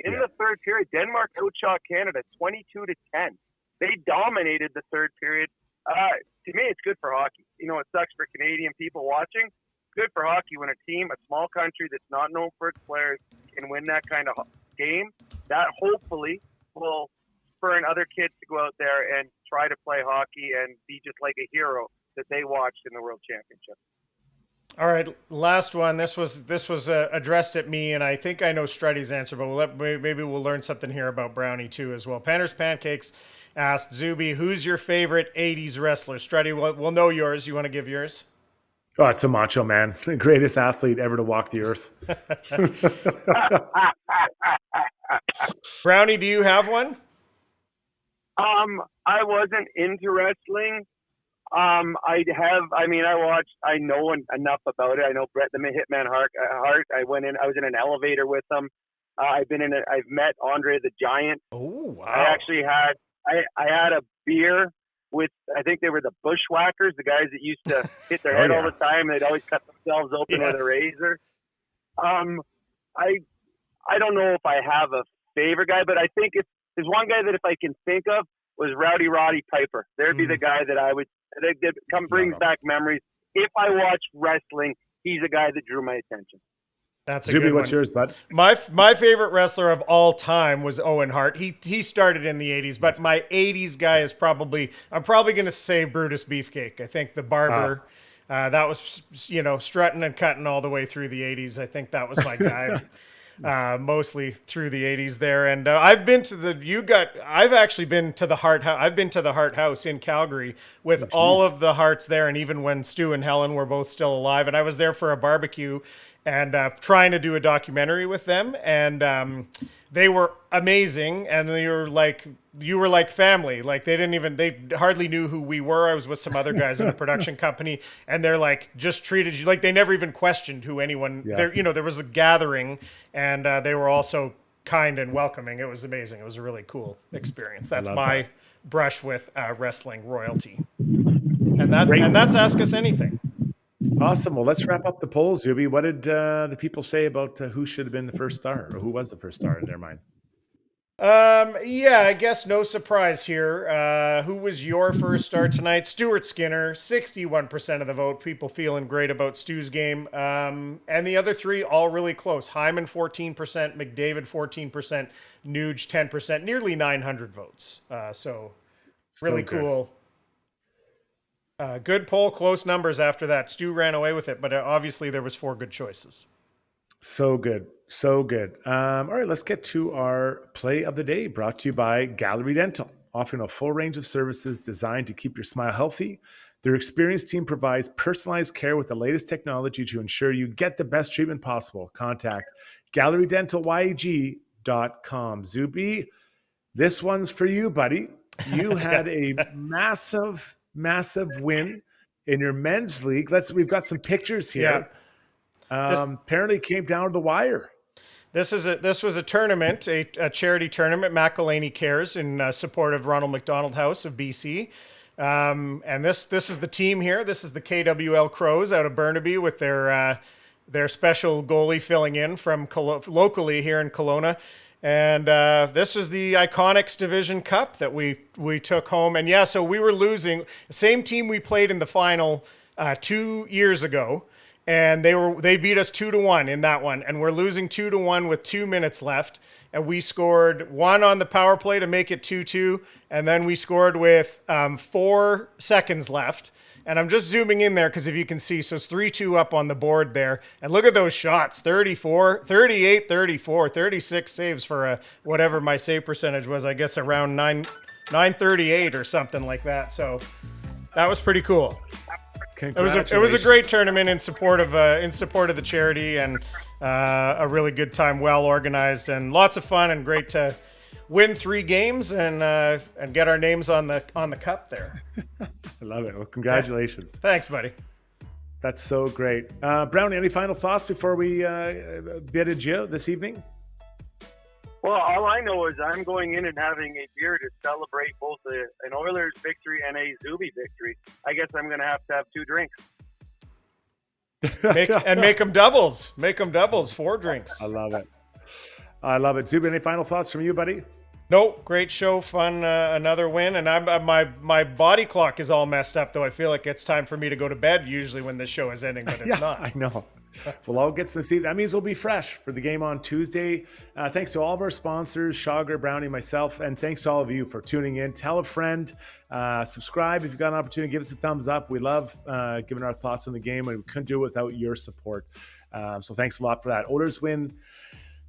Speaker 10: In the third period, Denmark outshot Canada 22-10. They dominated the third period. To me, it's good for hockey. You know, it sucks for Canadian people watching. Good for hockey when a team, a small country that's not known for its players, can win that kind of game. That hopefully will spur other kids to go out there and try to play hockey and be just like a hero that they watched in the World Championship.
Speaker 4: All right, last one. This was addressed at me, and I think I know Struddy's answer, but maybe we'll learn something here about Brownie too as well. Panner's Pancakes asked Zuby, who's your favorite 80s wrestler? Struddy, we'll know yours. You want to give yours?
Speaker 2: Oh, it's a Macho Man, the greatest athlete ever to walk the earth.
Speaker 4: Brownie, do you have one?
Speaker 10: I wasn't into wrestling. I know enough about it. I know Bret the Hitman Hart. I was in an elevator with him. I've met Andre the Giant.
Speaker 4: Oh, wow.
Speaker 10: I actually had a beer with, I think they were the bushwhackers, the guys that used to hit their head all the time. They'd always cut themselves open with a razor. I don't know if I have a favorite guy, but I think there's one guy that if I can think of was Rowdy Roddy Piper. There'd be the guy that I would, that brings back memories. If I watch wrestling, he's a guy that drew my attention.
Speaker 4: That's a
Speaker 2: Zuby,
Speaker 4: good
Speaker 2: what's
Speaker 4: one.
Speaker 2: yours, bud?
Speaker 4: My favorite wrestler of all time was Owen Hart. He started in the 80s, but my 80s guy is I'm probably going to say Brutus Beefcake. I think the barber, that was, strutting and cutting all the way through the 80s. I think that was my guy. Mostly through the 80s there. And I've actually been to the Hart House. I've been to the Hart House in Calgary with all of the Harts there. And even when Stu and Helen were both still alive, and I was there for a barbecue and trying to do a documentary with them. And they were amazing. And you were like family. Like they hardly knew who we were. I was with some other guys in a production company, and they're like, just treated you like they never even questioned who anyone there. There was a gathering, and they were also kind and welcoming. It was amazing. It was a really cool experience. That's my brush with wrestling royalty. And that's Ask Us Anything.
Speaker 2: Awesome. Well, let's wrap up the polls, Zuby. What did the people say about who should have been the first star, or who was the first star in their mind?
Speaker 4: I guess no surprise here. Who was your first star tonight? Stuart Skinner, 61% of the vote. People feeling great about Stu's game. And the other three all really close. Hyman, 14%, McDavid, 14%, Nuge, 10%, nearly 900 votes. So really cool. Good poll, close numbers after that. Stu ran away with it, but obviously there was 4 good choices.
Speaker 2: So good. So good. All right, let's get to our play of the day, brought to you by Gallery Dental, offering a full range of services designed to keep your smile healthy. Their experienced team provides personalized care with the latest technology to ensure you get the best treatment possible. Contact gallerydentalYEG.com. Zuby, this one's for you, buddy. You had a massive win in your men's league. We've got some pictures here. Apparently came down to the wire.
Speaker 4: This was a tournament, a charity tournament, McElhaney Cares, in support of Ronald McDonald House of BC. And this is the team here. This is the KWL Crows out of Burnaby with their special goalie filling in from locally here in Kelowna. And this is the Iconics Division Cup that we took home. And so we were losing. The same team we played in the final 2 years ago. And they beat us 2-1 in that one. And we're losing 2-1 with 2 minutes left. And we scored 1 on the power play to make it 2-2. And then we scored with 4 seconds left. And I'm just zooming in there because if you can see, so it's 3-2 up on the board there. And look at those shots, 34, 38, 34, 36 saves for whatever my save percentage was, I guess around 938 or something like that. So that was pretty cool. It was a great tournament in support of the charity, and a really good time, well organized, and lots of fun, and great to win 3 games and get our names on the cup there.
Speaker 2: I love it. Well, congratulations.
Speaker 4: Yeah. Thanks, buddy.
Speaker 2: That's so great. Brownie, any final thoughts before we bid adieu this evening?
Speaker 10: Well, all I know is I'm going in and having a beer to celebrate both an Oilers victory and a Zuby victory. I guess I'm going to have 2 drinks.
Speaker 4: Make them doubles. Make them doubles, 4 drinks.
Speaker 2: I love it. Zuby, any final thoughts from you, buddy?
Speaker 4: Nope. Great show. Fun. Another win. And my body clock is all messed up, though. I feel like it's time for me to go to bed usually when this show is ending, but it's not.
Speaker 2: I know. We'll all get to see. That means we'll be fresh for the game on Tuesday. Thanks to all of our sponsors, Shaugger, Brownie, myself, and thanks to all of you for tuning in. Tell a friend, subscribe if you've got an opportunity, give us a thumbs up. We love giving our thoughts on the game, and we couldn't do it without your support. So thanks a lot for that. Oilers win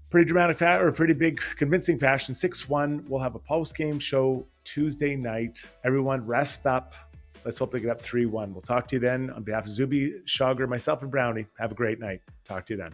Speaker 2: pretty dramatic pretty big convincing fashion, 6-1. We'll have a post-game show Tuesday night. Everyone rest up. Let's hope they get up 3-1. We'll talk to you then. On behalf of Zuby, Shaugger, myself, and Brownie, have a great night. Talk to you then.